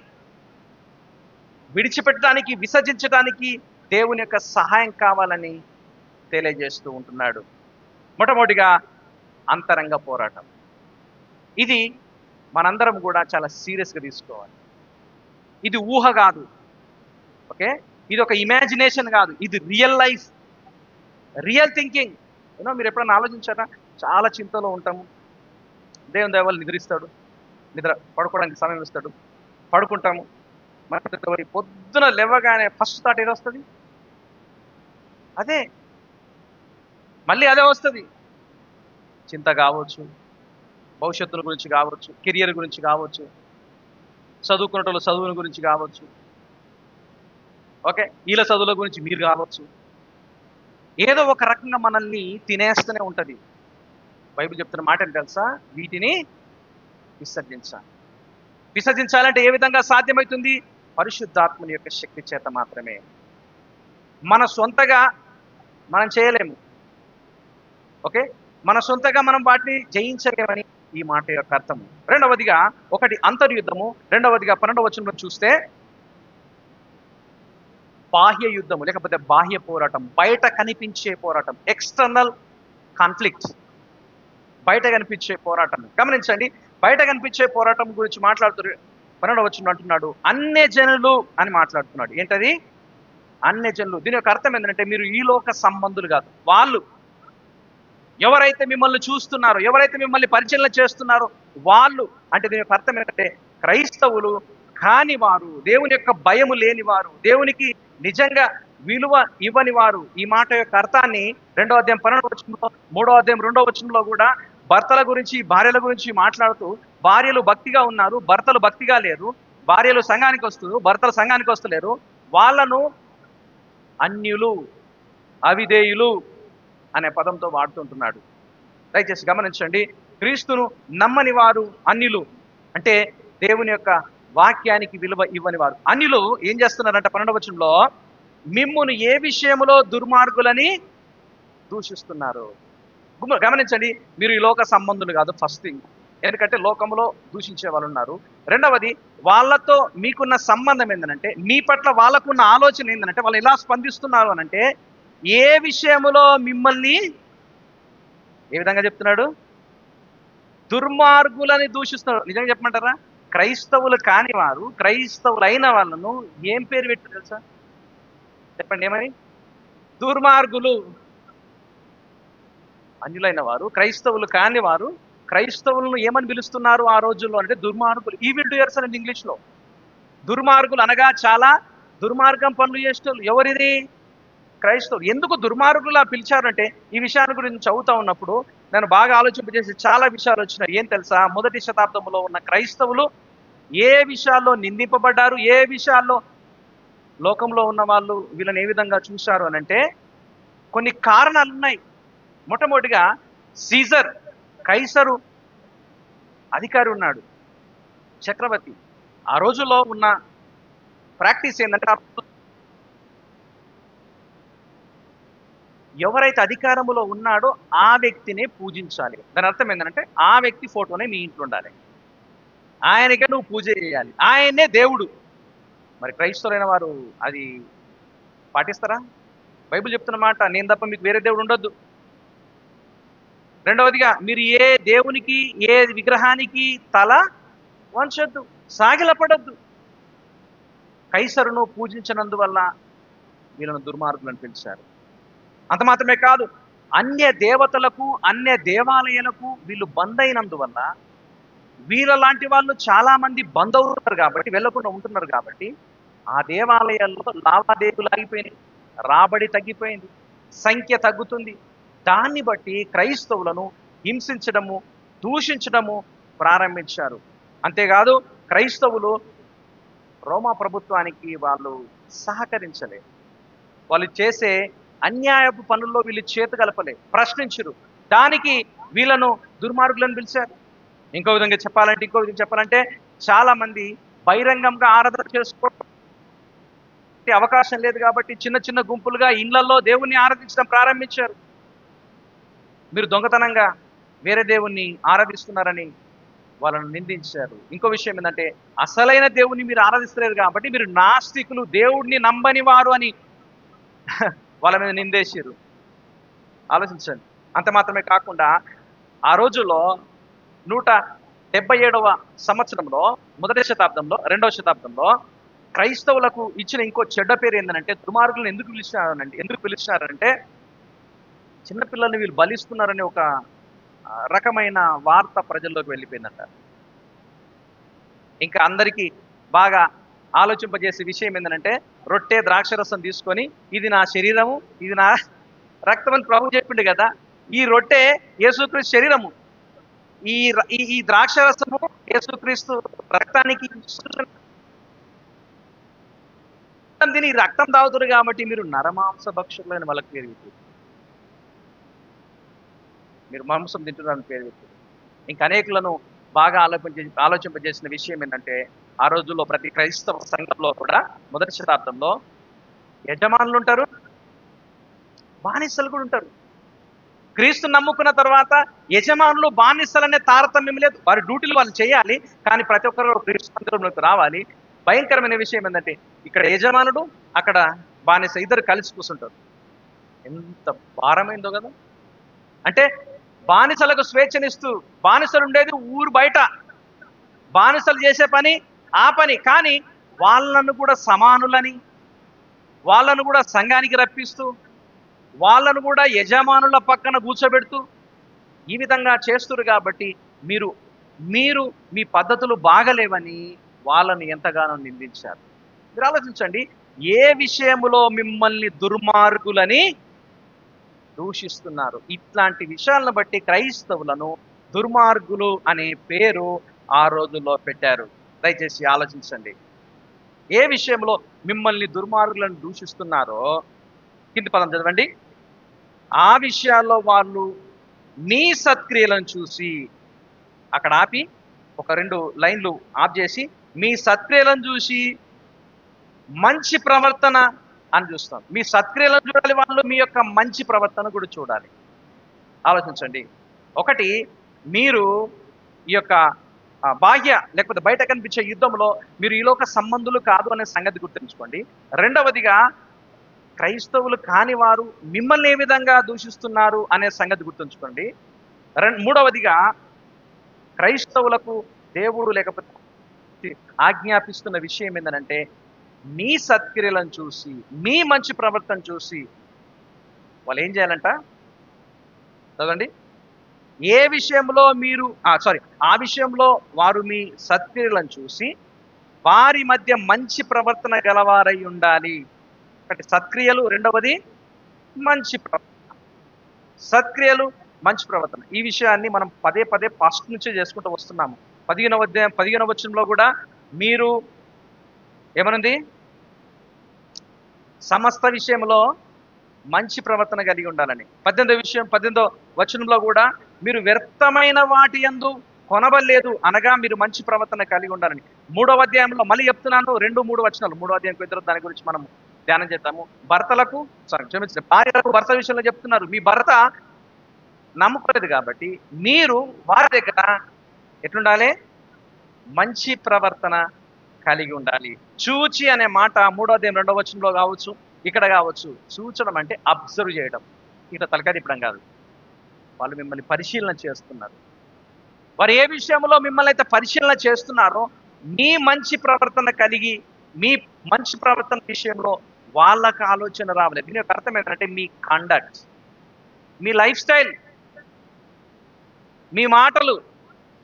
విడిచిపెట్టడానికి, విసర్జించడానికి దేవుని యొక్క సహాయం కావాలని తెలియజేస్తూ ఉంటున్నాడు. మొట్టమొదటిగా అంతరంగ పోరాటం. ఇది మనందరం కూడా చాలా సీరియస్గా తీసుకోవాలి. ఇది ఊహ కాదు, ఓకే, ఇది ఒక ఇమాజినేషన్ కాదు, ఇది రియల్ లైఫ్, రియల్ థింకింగ్. మీరు ఎప్పుడైనా ఆలోచించారా? చాలా చింతలో ఉంటాము, దేవుని దయ వల్ల నిద్రిస్తాడు, పడుకోవడానికి సమయం ఇస్తాడు, పడుకుంటాము. మరి పొద్దున లేవగానే ఫస్ట్ థాట్ ఏదో వస్తుంది, అదే, మళ్ళీ అదే వస్తుంది. చింత కావచ్చు, భవిష్యత్తుల గురించి కావచ్చు, కెరియర్ గురించి కావచ్చు, చదువుకునేటోళ్ళు చదువుల గురించి కావచ్చు, ఓకే, వీళ్ళ చదువుల గురించి మీరు కావచ్చు. ఏదో ఒక రకంగా మనల్ని తినేస్తూనే ఉంటుంది. బైబిల్ చెప్తున్న మాట ఏంటి తెలుసా? వీటిని విసర్జించాలంటే ఏ విధంగా సాధ్యమవుతుంది? పరిశుద్ధాత్మని యొక్క శక్తి చేత మాత్రమే. మన సొంతగా మనం చేయలేము, ఓకే, మన సొంతగా మనం వాటిని జయించలేమని ఈ మాట యొక్క అర్థము. రెండవదిగా, ఒకటి అంతర్యుద్ధము, రెండవదిగా 12వ వచనంలో చూస్తే బాహ్య యుద్ధము, లేకపోతే బాహ్య పోరాటం, బయట కనిపించే పోరాటం, ఎక్స్టర్నల్ కాన్ఫ్లిక్ట్, బయట కనిపించే పోరాటం. గమనించండి, బయట కనిపించే పోరాటం గురించి మాట్లాడుతూ 12వ వచనం అంటున్నాడు, అన్యజనులు అని మాట్లాడుతున్నాడు. ఏంటది? అన్యజనులు. దీని యొక్క అర్థం ఏంటంటే, మీరు ఈ లోక సంబంధులు కాదు. వాళ్ళు ఎవరైతే మిమ్మల్ని చూస్తున్నారో, ఎవరైతే మిమ్మల్ని పరిచయం చేస్తున్నారో వాళ్ళు, అంటే దీని యొక్క అర్థం ఏంటంటే, క్రైస్తవులు కాని వారు, దేవుని యొక్క భయము లేని వారు, దేవునికి నిజంగా విలువ ఇవ్వని వారు. ఈ మాట యొక్క అర్థాన్ని 2వ అధ్యాయం 12వ వచనంలో, 3వ అధ్యాయం 2వ వచనంలో కూడా భర్తల గురించి, భార్యల గురించి మాట్లాడుతూ, భార్యలు భక్తిగా ఉన్నారు, భర్తలు భక్తిగా లేరు, భార్యలు సంఘానికి వస్తున్నారు, భర్తలు సంఘానికి వస్తలేరు, వాళ్ళను అన్యులు, అవిధేయులు అనే పదంతో వాడుతుంటున్నాడు. దయచేసి గమనించండి, క్రీస్తును నమ్మని వారు అన్యులు, అంటే దేవుని యొక్క వాక్యానికి విలువ ఇవ్వని వారు. అన్యులు ఏం చేస్తున్నారంట? 12వ వచనంలో, మిమ్మును ఏ విషయములో దుర్మార్గులని దూషిస్తున్నారు. గమనించండి, మీరు ఈ లోక సంబంధులు కాదు, ఫస్ట్ థింగ్. ఎందుకంటే లోకంలో దూషించే వాళ్ళు ఉన్నారు. రెండవది, వాళ్ళతో మీకున్న సంబంధం ఏంటంటే, మీ పట్ల వాళ్ళకున్న ఆలోచన ఏంటంటే, వాళ్ళు ఎలా స్పందిస్తున్నారు అనంటే, ఏ విషయములో మిమ్మల్ని ఏ విధంగా చెప్తున్నాడు? దుర్మార్గులని దూషిస్తున్నారు. నిజంగా చెప్పమంటారా? క్రైస్తవులు కాని వారు, క్రైస్తవులైన వాళ్ళను ఏం పేరు పెట్టారు తెలుసా? చెప్పండి, ఏమని? దుర్మార్గులు. అన్యులైన వారు, క్రైస్తవులు కాని వారు, క్రైస్తవులను ఏమని పిలుస్తున్నారు ఆ రోజుల్లో అంటే దుర్మార్గులు. ఈవిల్ డూయర్స్ అని ఇంగ్లీష్లో. దుర్మార్గులు అనగా చాలా దుర్మార్గం పనులు చేసేటోళ్ళు. ఎవరిది? క్రైస్తవులు. ఎందుకు దుర్మార్గులా పిలిచారంటే ఈ విషయాన్ని గురించి చదువుతా ఉన్నప్పుడు నేను బాగా ఆలోచింపజేసి చాలా విషయాలు వచ్చినాయి. ఏం తెలుసా? మొదటి శతాబ్దంలో ఉన్న క్రైస్తవులు ఏ విషయాల్లో నిందింపబడ్డారు, ఏ విషయాల్లో లోకంలో ఉన్న వాళ్ళు వీళ్ళని ఏ విధంగా చూశారు అని అంటే కొన్ని కారణాలు ఉన్నాయి. మొట్టమొదటిగా సీజర్, కైసరు అధికారి ఉన్నాడు, చక్రవర్తి. ఆ రోజుల్లో ఉన్న ప్రాక్టీస్ ఏంటంటే ఎవరైతే అధికారంలో ఉన్నాడో ఆ వ్యక్తినే పూజించాలి. దాని అర్థం ఏంటంటే ఆ వ్యక్తి ఫోటోనే మీ ఇంట్లో ఉండాలి, ఆయనకే నువ్వు పూజ చేయాలి, ఆయనే దేవుడు. మరి క్రైస్తవులైన వారు అది పాటిస్తారా? బైబిల్ చెప్తున్న మాట, నేను తప్ప మీకు వేరే దేవుడు ఉండొద్దు. రెండవదిగా మీరు ఏ దేవునికి ఏ విగ్రహానికి తల వంచొద్దు, సాగిలపడద్దు. కైసరును పూజించినందువల్ల వీళ్ళను దుర్మార్గులను పిలిచారు. అంత మాత్రమే కాదు, అన్య దేవతలకు అన్య దేవాలయాలకు వీళ్ళు బందైనందువల్ల వీళ్ళ లాంటి వాళ్ళు చాలా మంది బంద్ అవుతున్నారు కాబట్టి, వెళ్ళకుండా ఉంటున్నారు కాబట్టి ఆ దేవాలయాల్లో లావాదేవీలు ఆగిపోయినాయి, రాబడి తగ్గిపోయింది, సంఖ్య తగ్గుతుంది. దాన్ని బట్టి క్రైస్తవులను హింసించడము, దూషించడము ప్రారంభించారు. అంతేకాదు క్రైస్తవులు రోమా ప్రభుత్వానికి వాళ్ళు సహకరించలేదు. వాళ్ళు చేసే అన్యాయపు పనుల్లో వీళ్ళు చేతు కలపలే, ప్రశ్నించరు. దానికి వీళ్ళను దుర్మార్గులను పిలిచారు. ఇంకో విధంగా చెప్పాలంటే చాలా మంది బహిరంగంగా ఆరాధన చేసుకో అవకాశం లేదు కాబట్టి చిన్న చిన్న గుంపులుగా ఇళ్లలో దేవుణ్ణి ఆరాధించడం ప్రారంభించారు. మీరు దొంగతనంగా వేరే దేవుణ్ణి ఆరాధిస్తున్నారని వాళ్ళను నిందించారు. ఇంకో విషయం ఏంటంటే అసలైన దేవుణ్ణి మీరు ఆరాధిస్తలేరు కాబట్టి మీరు నాస్తికులు, దేవుడిని నమ్మని వారు అని వాళ్ళ మీద నిందేశారు. ఆలోచించండి. అంత మాత్రమే కాకుండా ఆ రోజుల్లో 177వ సంవత్సరంలో, మొదటి శతాబ్దంలో, 2వ శతాబ్దంలో క్రైస్తవులకు ఇచ్చిన ఇంకో చెడ్డ పేరు ఏంటంటే దుర్మార్గులను ఎందుకు పిలిచారంటే చిన్నపిల్లల్ని వీళ్ళు బలిస్తున్నారని ఒక రకమైన వార్త ప్రజల్లోకి వెళ్ళిపోయిందంట. ఇంకా అందరికీ బాగా ఆలోచింపజేసే విషయం ఏంటంటే రొట్టె ద్రాక్షరసం తీసుకొని ఇది నా శరీరము, ఇది నా రక్తం అని ప్రభు చెప్పిండు కదా. ఈ రొట్టె యేసుక్రీస్తు శరీరము, ఈ ద్రాక్షరసము యేసుక్రీస్తు రక్తానికి దీని రక్తం తాగుతారు కాబట్టి మీరు నరమాంస భక్షకులైన వాళ్ళకి పేరు పెట్టారు, మీరు మాంసం తింటున్నారని పేరు పెట్టారు. ఇంకా అనేకులను బాగా ఆలోచింపజేసిన విషయం ఏంటంటే ఆ రోజుల్లో ప్రతి క్రైస్తవ సంఘంలో కూడా మొదటి శతాబ్దంలో యజమానులు ఉంటారు, బానిసలు కూడా ఉంటారు. క్రీస్తు నమ్ముకున్న తర్వాత యజమానులు బానిసలనే తారతమ్యం లేదు, వారి డ్యూటీలు వాళ్ళు చేయాలి. కానీ ప్రతి ఒక్కరు క్రీస్తులోకి రావాలి. భయంకరమైన విషయం ఏంటంటే ఇక్కడ యజమానుడు, అక్కడ బానిస, ఇద్దరు కలిసి కూర్చుంటారు. ఎంత భారమైందో కదా. అంటే బానిసలకు స్వేచ్ఛనిస్తూ, బానిసలు ఉండేది ఊరు బయట, బానిసలు చేసే పని ఆ పని, కానీ వాళ్ళను కూడా సమానులని, వాళ్ళను కూడా సంఘానికి రప్పిస్తూ, వాళ్ళను కూడా యజమానుల పక్కన కూర్చోబెడుతూ ఈ విధంగా చేస్తున్నారు. కాబట్టి మీరు మీ పద్ధతులు బాగలేవని వాళ్ళని ఎంతగానో నిందించారు. మీరు ఆలోచించండి, ఏ విషయంలో మిమ్మల్ని దుర్మార్గులని దూషిస్తున్నారు. ఇట్లాంటి విషయాలను బట్టి క్రైస్తవులను దుర్మార్గులు అనే పేరు ఆ రోజుల్లో పెట్టారు. దయచేసి ఆలోచించండి, ఏ విషయంలో మిమ్మల్ని దుర్మార్గులను దూషిస్తున్నారో కింది పదం చదవండి. ఆ విషయాల్లో వాళ్ళు నీ సత్క్రియలను చూసి, అక్కడ ఆపి ఒక 2 లైన్లు ఆఫ్ చేసి మీ సత్క్రియలను చూసి మంచి ప్రవర్తన అని చూస్తాం. మీ సత్క్రియలను చూడాలి వాళ్ళు, మీ యొక్క మంచి ప్రవర్తన కూడా చూడాలి. ఆలోచించండి. ఒకటి, మీరు ఈ యొక్క బాహ్య లేకపోతే బయట కనిపించే యుద్ధంలో మీరు ఈ లోక సంబంధులు కాదు అనే సంగతి గుర్తుంచుకోండి. రెండవదిగా క్రైస్తవులు కాని వారు మిమ్మల్ని ఏ విధంగా దూషిస్తున్నారు అనే సంగతి గుర్తుంచుకోండి. మూడవదిగా క్రైస్తవులకు దేవుడు లేకపోతే ఆజ్ఞాపిస్తున్న విషయం ఏంటంటే మీ సత్క్రియలను చూసి, మీ మంచి ప్రవర్తన చూసి వాళ్ళు ఏం చేయాలంట చదవండి. ఏ విషయంలో మీరు ఆ విషయంలో వారు మీ సత్క్రియలను చూసి వారి మధ్య మంచి ప్రవర్తన గలవారై ఉండాలి. ఒకటి సత్క్రియలు, రెండవది మంచి ప్రవర్తన. సత్క్రియలు, మంచి ప్రవర్తన. ఈ విషయాన్ని మనం పదే పదే ఫస్ట్ నుంచే చేసుకుంటూ వస్తున్నాము. 15వ వచనంలో కూడా మీరు ఏమనుంది? సమస్త విషయంలో మంచి ప్రవర్తన కలిగి ఉండాలని. 18వ వచనంలో కూడా మీరు వ్యర్థమైన వాటి యందు కొనబడలేదు అనగా మీరు మంచి ప్రవర్తన కలిగి ఉండాలని. 3వ అధ్యాయంలో మళ్ళీ చెప్తున్నాను, 2-3 వచనాలు. 3వ అధ్యాయం ఇద్దరు దాని గురించి మనం ధ్యానం చేద్దాము. భార్యలకు భర్త విషయంలో చెప్తున్నారు, మీ భర్త నమ్ముకోలేదు కాబట్టి మీరు వారి దగ్గర ఎట్లుండాలి? మంచి ప్రవర్తన కలిగి ఉండాలి. చూచి అనే మాట 3వ అధ్యాయం 2వ వచనంలో కావచ్చు, ఇక్కడ కావచ్చు. చూచడం అంటే అబ్జర్వ్ చేయడం, ఇట్లా తలకాయ తిప్పడం కాదు. వాళ్ళు మిమ్మల్ని పరిశీలన చేస్తున్నారు. వారు ఏ విషయంలో మిమ్మల్ని అయితే పరిశీలన చేస్తున్నారో మీ మంచి ప్రవర్తన కలిగి, మీ మంచి ప్రవర్తన విషయంలో వాళ్ళకు ఆలోచన రావాలి. దీని యొక్క అర్థం ఏంటంటే మీ కండక్ట్, మీ లైఫ్ స్టైల్, మీ మాటలు,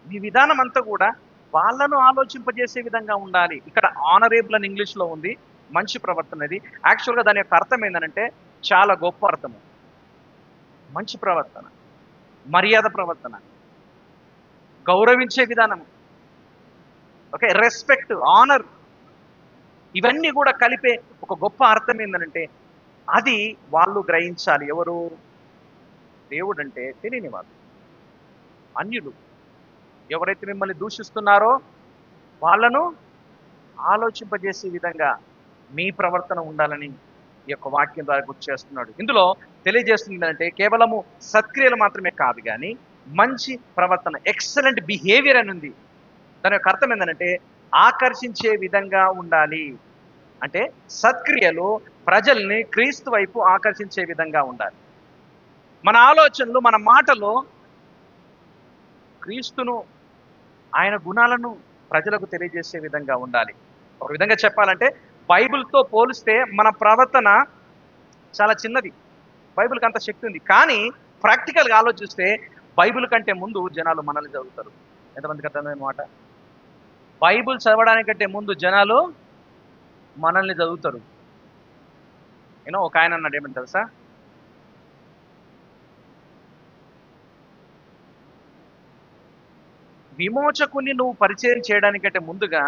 మీ విధానం అంతా కూడా వాళ్ళను ఆలోచింపజేసే విధంగా ఉండాలి. ఇక్కడ ఆనరేబుల్ అని ఇంగ్లీష్లో ఉంది. మంచి ప్రవర్తన ఇది. యాక్చువల్గా దాని యొక్క అర్థం ఏంటంటే చాలా గొప్ప అర్థము. మంచి ప్రవర్తన, మర్యాద ప్రవర్తన, గౌరవించే విధానం, ఓకే, రెస్పెక్ట్, ఆనర్, ఇవన్నీ కూడా కలిపే ఒక గొప్ప అర్థం ఏంటంటే అది వాళ్ళు గ్రహించాలి. ఎవరు? దేవుడు అంటే తెలియని వాళ్ళు, అన్యులు, ఎవరైతే మిమ్మల్ని దూషిస్తున్నారో వాళ్ళను ఆలోచింపజేసే విధంగా మీ ప్రవర్తన ఉండాలని ఈ యొక్క వాక్యం ద్వారా గుర్తు చేస్తున్నాడు. ఇందులో తెలియజేస్తుంది ఏంటంటే కేవలము సత్క్రియలు మాత్రమే కాదు, కానీ మంచి ప్రవర్తన, ఎక్సలెంట్ బిహేవియర్ అని ఉంది. దాని యొక్క అర్థం ఏంటంటే ఆకర్షించే విధంగా ఉండాలి. అంటే సత్క్రియలు ప్రజల్ని క్రీస్తు వైపు ఆకర్షించే విధంగా ఉండాలి. మన ఆలోచనలు, మన మాటలు క్రీస్తును, ఆయన గుణాలను ప్రజలకు తెలియజేసే విధంగా ఉండాలి. ఒక విధంగా చెప్పాలంటే బైబిల్తో పోలిస్తే మన ప్రవర్తన చాలా చిన్నది. బైబిల్కి అంత శక్తి ఉంది, కానీ ప్రాక్టికల్గా ఆలోచిస్తే బైబిల్ కంటే ముందు జనాలు మనల్ని చదువుతారు. ఎంతమందికి అర్థమైన మాట? బైబిల్ చదవడానికంటే ముందు జనాలు మనల్ని చదువుతారు. ఒక ఆయన అన్నాడు, ఏమని తెలుసా? విమోచకుని నువ్వు పరిచయం చేయడానికంటే ముందుగా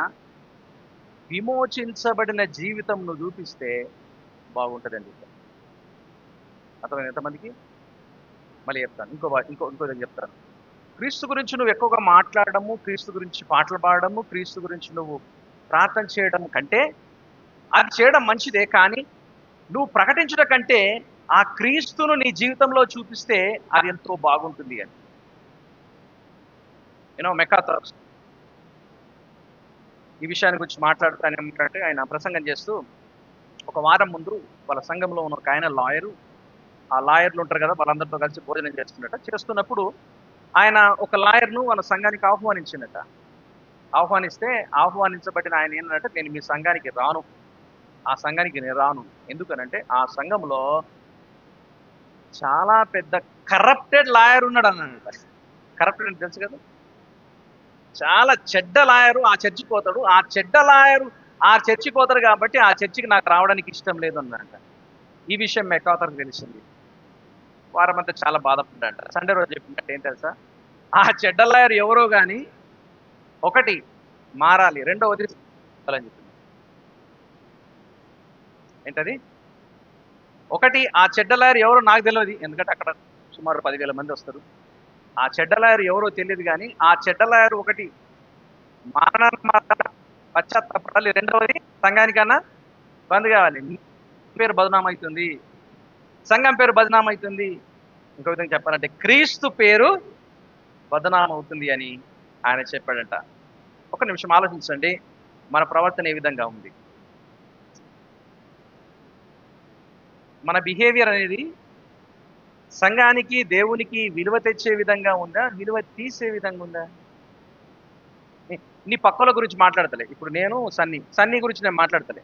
విమోచించబడిన జీవితం నువ్వు చూపిస్తే బాగుంటుందండి. అర్థమైంది ఎంతమందికి? మళ్ళీ చెప్తాను, ఇంకో చెప్తాను. క్రీస్తు గురించి నువ్వు ఎక్కువగా మాట్లాడము, క్రీస్తు గురించి పాటలు పాడము, క్రీస్తు గురించి నువ్వు ప్రార్థన చేయడం కంటే, అది చేయడం మంచిదే, కానీ నువ్వు ప్రకటించడం కంటే ఆ క్రీస్తును నీ జీవితంలో చూపిస్తే అది ఎంతో బాగుంటుంది అని. మెకాథర్ ఈ విషయాన్ని గురించి మాట్లాడుతాను. ఏమంటే ఆయన ప్రసంగం చేస్తూ ఒక వారం ముందు వాళ్ళ సంఘంలో ఉన్న ఒక ఆయన లాయరు, ఆ లాయర్లు ఉంటారు కదా, వాళ్ళందరితో కలిసి భోజనం చేస్తున్నప్పుడు ఆయన ఒక లాయర్ను వాళ్ళ సంఘానికి ఆహ్వానించినట. ఆహ్వానించబడిన ఆయన ఏంటంటే, నేను మీ సంఘానికి రాను, ఆ సంఘానికి నేను రాను. ఎందుకనంటే ఆ సంఘంలో చాలా పెద్ద కరప్టెడ్ లాయర్ ఉన్నాడు అన్నమాట. కరప్టెడ్ అని తెలుసు కదా, చాలా చెడ్డ లాయరు ఆ చర్చికి పోతాడు. ఆ చెడ్డ లాయరు ఆ చర్చికి పోతాడు కాబట్టి ఆ చర్చికి నాకు రావడానికి ఇష్టం లేదు అన్నమాట. ఈ విషయం మెకాథర్కి తెలిసింది. వారమంతా చాలా బాధపడ్డాట. సండే రోజు చెప్పినట్టు ఏం తెలుసా? ఆ చెడ్డ లాయర్ ఎవరో కానీ ఒకటి మారాలి, రెండవది అని చెప్పింది. ఏంటది? ఒకటి, ఆ చెడ్డ లాయర్ ఎవరో నాకు తెలియదు, ఎందుకంటే అక్కడ సుమారు 10,000 మంది వస్తారు. ఆ చెడ్డ లాయర్ ఎవరో తెలియదు, కానీ ఆ చెడ్డ లాయర్ ఒకటి పశ్చాత్తాపడాలి, రెండవది సంఘానికన్నా బంద్ కావాలి. పేరు బదనాం అవుతుంది, సంఘం పేరు బదనాం అవుతుంది. ఇంకో విధంగా చెప్పాలంటే క్రీస్తు పేరు బదనాం అవుతుంది అని ఆయన చెప్పాడంట. ఒక నిమిషం ఆలోచించండి, మన ప్రవర్తన ఏ విధంగా ఉంది? మన బిహేవియర్ అనేది సంఘానికి, దేవునికి విలువ తెచ్చే విధంగా ఉందా, విలువ తీసే విధంగా ఉందా? నీ పక్కల గురించి మాట్లాడతలే, ఇప్పుడు నేను సన్నీ గురించి నేను మాట్లాడతలే.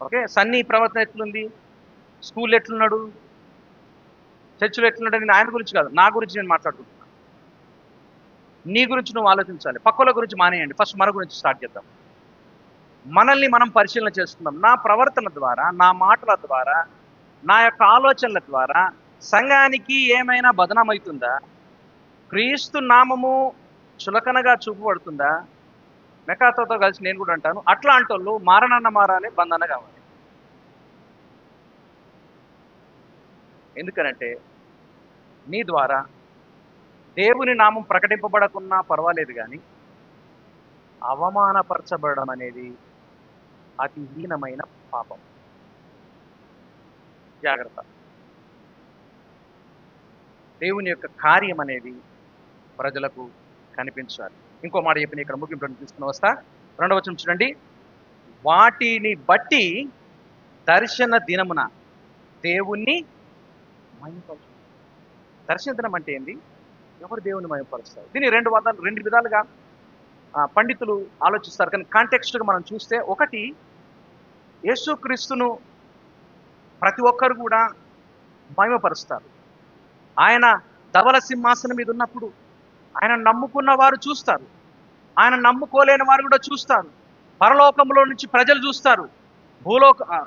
ఓకే, సన్నీ ప్రవర్తన ఎట్లుంది, స్కూల్ ఎట్లున్నాడు, చర్చిలో ఎట్లున్నాడు, నేను ఆయన గురించి కాదు, నా గురించి నేను మాట్లాడుకుంటున్నాను. నీ గురించి నువ్వు ఆలోచించాలి. పక్కల గురించి మానేయండి, ఫస్ట్ మన గురించి స్టార్ట్ చేద్దాం. మనల్ని మనం పరిశీలన చేసుకుందాం. నా ప్రవర్తన ద్వారా, నా మాటల ద్వారా, నా యొక్క ఆలోచనల ద్వారా సంఘానికి ఏమైనా బదనామవుతుందా? క్రీస్తు నామము చులకనగా చూపబడుతుందా? మెకాతోతో కలిసి నేను కూడా అంటాను, అట్లాంటోళ్ళు మారనన్న మారాలి, బంధన కావాలి. ఎందుకనంటే నీ ద్వారా దేవుని నామం ప్రకటింపబడకున్నా పర్వాలేదు, కానీ అవమానపరచబడడం అనేది అతి హీనమైన పాపం. జాగ్రత్త. దేవుని యొక్క కార్యం అనేది ప్రజలకు కనిపించాలి. ఇంకో మాట చెప్పిన ఇక్కడ ముగింపు తీసుకుని వస్తా. 2వ వచనం చూడండి. వాటిని బట్టి దర్శన దినమున దేవుణ్ణి మహిమపరచు. దర్శన దినం అంటే ఏంది? ఎవరు దేవుని మహిమపరుస్తారు? దీన్ని రెండు విధాలుగా పండితులు ఆలోచిస్తారు. కానీ కాంటెక్స్ట్గా మనం చూస్తే, ఒకటి, యేసుక్రీస్తును ప్రతి ఒక్కరు కూడా మహిమపరుస్తారు. ఆయన ధవల సింహాసనం మీద ఉన్నప్పుడు ఆయన నమ్ముకున్న వారు చూస్తారు, ఆయన నమ్ముకోలేని వారు కూడా చూస్తారు. పరలోకంలో నుంచి ప్రజలు చూస్తారు,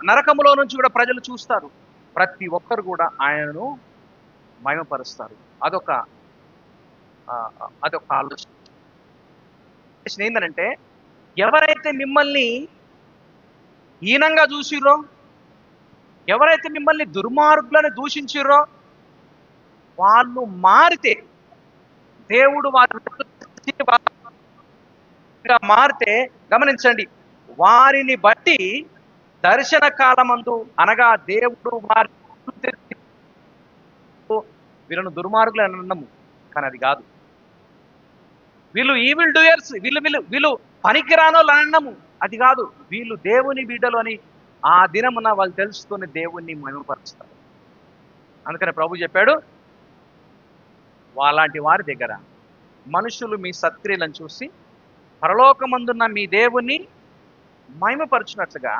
నరకములో నుంచి కూడా ప్రజలు చూస్తారు. ప్రతి ఒక్కరు కూడా ఆయనను మహిమపరుస్తారు. అదొక ఆలోచన ఏంటంటే, ఎవరైతే మిమ్మల్ని హీనంగా చూసిర్రో, ఎవరైతే మిమ్మల్ని దుర్మార్గులను దూషించిర్రో, వాళ్ళు మారితే, దేవుడు మారితే, గమనించండి, వారిని బట్టి దర్శన కాలమందు, అనగా దేవుడు వారి వీళ్ళను దుర్మార్గులు అని అన్నము, కానీ అది కాదు. వీళ్ళు ఈవిల్ డూయర్స్, వీళ్ళు పనికిరానోళ్ళు అని అన్నము, అది కాదు. వీళ్ళు దేవుని బిడ్డలు అని ఆ దినమున వాళ్ళు తెలుసుకొని దేవుణ్ణి మహిమపరుస్తారు. అందుకని ప్రభు చెప్పాడు, వాళ్ళంటి వారి దగ్గర మనుషులు మీ సత్క్రియలను చూసి పరలోకమందున్న మీ దేవుణ్ణి మహిమపరచునట్లుగా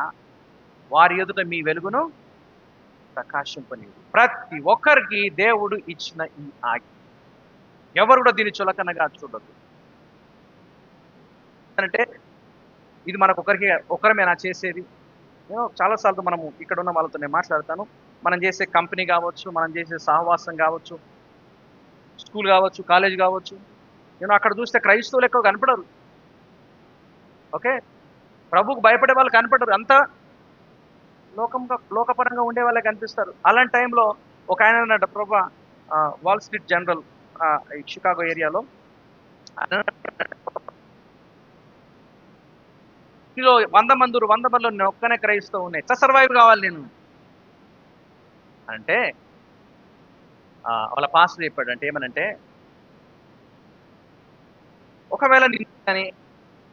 వారి ఎదుట మీ వెలుగును ప్రకాశింపనివ్వు. ప్రతి ఒక్కరికి దేవుడు ఇచ్చిన ఈ ఆజ్ఞ, ఎవరు కూడా దీన్ని చులకనగా చూడదు. అంటే ఇది మనకు ఒక్కరమేనా చేసేది? నేను చాలాసార్లు మనము ఇక్కడ ఉన్న వాళ్ళతో నేను మాట్లాడతాను. మనం చేసే కంపెనీ కావచ్చు, మనం చేసే సహవాసం కావచ్చు, స్కూల్ కావచ్చు, కాలేజ్ కావచ్చు, నేను అక్కడ చూస్తే క్రైస్తవులు ఎక్కువ కనపడరు. ఓకే, ప్రభువుకు భయపడే వాళ్ళు కనపడరు, అంతా లోకపరంగా ఉండే వాళ్ళే కనిపిస్తారు. అలాంటి టైంలో ఒక ఆయన అన్నాడు, ప్రభా, వాల్ స్ట్రీట్ జనరల్, షికాగో ఏరియాలో, 100 మందిలో నేను ఒక్కనే క్రైస్తవు ఉన్నాయి, ఎట్లా సర్వైవ్ కావాలి నేను అంటే, వాళ్ళ పాస్టర్ చెప్పాడు. అంటే ఏమనంటే, ఒకవేళ కానీ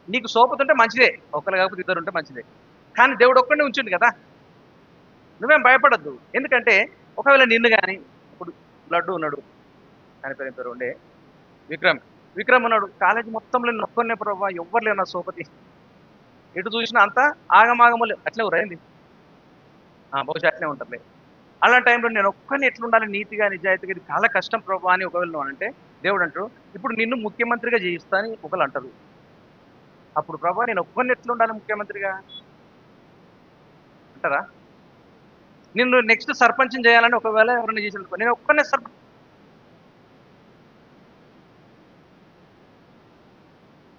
నీకు సోపతుంటే మంచిదే, ఒకరు కాకపోతే ఇద్దరు ఉంటే మంచిదే, కానీ దేవుడు ఒక్కడే ఉంచుండు కదా, నువ్వేం భయపడద్దు. ఎందుకంటే ఒకవేళ నిన్ను కానీ, ఇప్పుడు లడ్డు ఉన్నాడు, ఆయన పేరు ఉండే విక్రమ్ ఉన్నాడు, కాలేజీ మొత్తంలో నేను ఒక్కనే ప్రభావ, ఎవ్వరు లేరు నా సోపతి, ఎటు చూసినా అంతా ఆగమాగములు, అట్లే ఊరైంది, బహుశా అట్లే ఉంటుంది. అలాంటి టైంలో నేను ఒక్కరిని ఎట్లుండాలి నీతిగా నిజాయితీగా, ఇది చాలా కష్టం ప్రభా అని ఒకవేళ నువ్వు అంటే, దేవుడు అంటారు, ఇప్పుడు నిన్ను ముఖ్యమంత్రిగా చేయిస్తా అని ఒకళ్ళు అంటారు. అప్పుడు ప్రభా నేను ఒక్కరిని ఎట్లుండాలి ముఖ్యమంత్రిగా అంటారా? నిన్ను నెక్స్ట్ సర్పంచం చేయాలని ఒకవేళ ఎవరైనా చేసిన, నేను ఒక్కనే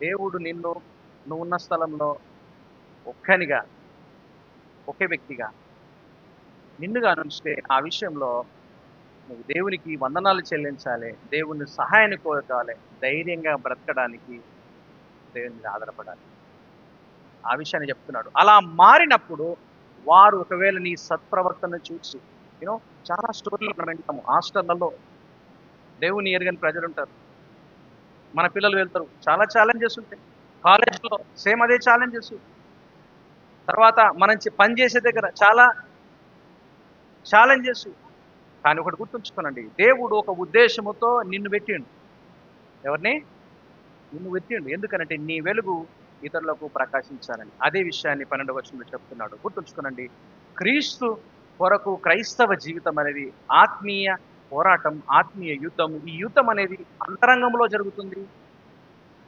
దేవుడు నువ్వు ఉన్న స్థలంలో ఒక్కనిగా, ఒకే వ్యక్తిగా నిన్నుగా ఉంచితే, ఆ విషయంలో నువ్వు దేవునికి వందనాలు చెల్లించాలి, దేవుని సహాయాన్ని కోరకాలి, ధైర్యంగా బ్రతకడానికి దేవుని మీద ఆధారపడాలి. ఆ విషయాన్ని చెప్తున్నాడు. అలా మారినప్పుడు వారు ఒకవేళ నీ సత్ప్రవర్తన చూసి, చాలా స్టోరీలు మనం వింటాము, హాస్టళ్లలో దేవుని ఎరగని ప్రజలు ఉంటారు, మన పిల్లలు వెళ్తారు, చాలా ఛాలెంజెస్ ఉంటాయి, కాలేజ్లో సేమ్ అదే ఛాలెంజెస్, తర్వాత మనం పని చేసే దగ్గర చాలా ఛాలెంజెస్. కానీ ఒకటి గుర్తుంచుకోనండి, దేవుడు ఒక ఉద్దేశముతో నిన్ను పెట్టిండు. ఎవరిని? నిన్ను పెట్టిండు. ఎందుకనంటే నీ వెలుగు ఇతరులకు ప్రకాశించాలని. అదే విషయాన్ని 12వ వచనంలో చెప్తున్నాడు. గుర్తుంచుకోనండి, క్రీస్తు కొరకు క్రైస్తవ జీవితం అనేది ఆత్మీయ పోరాటం, ఆత్మీయ యుద్ధం. ఈ యుద్ధం అనేది అంతరంగంలో జరుగుతుంది,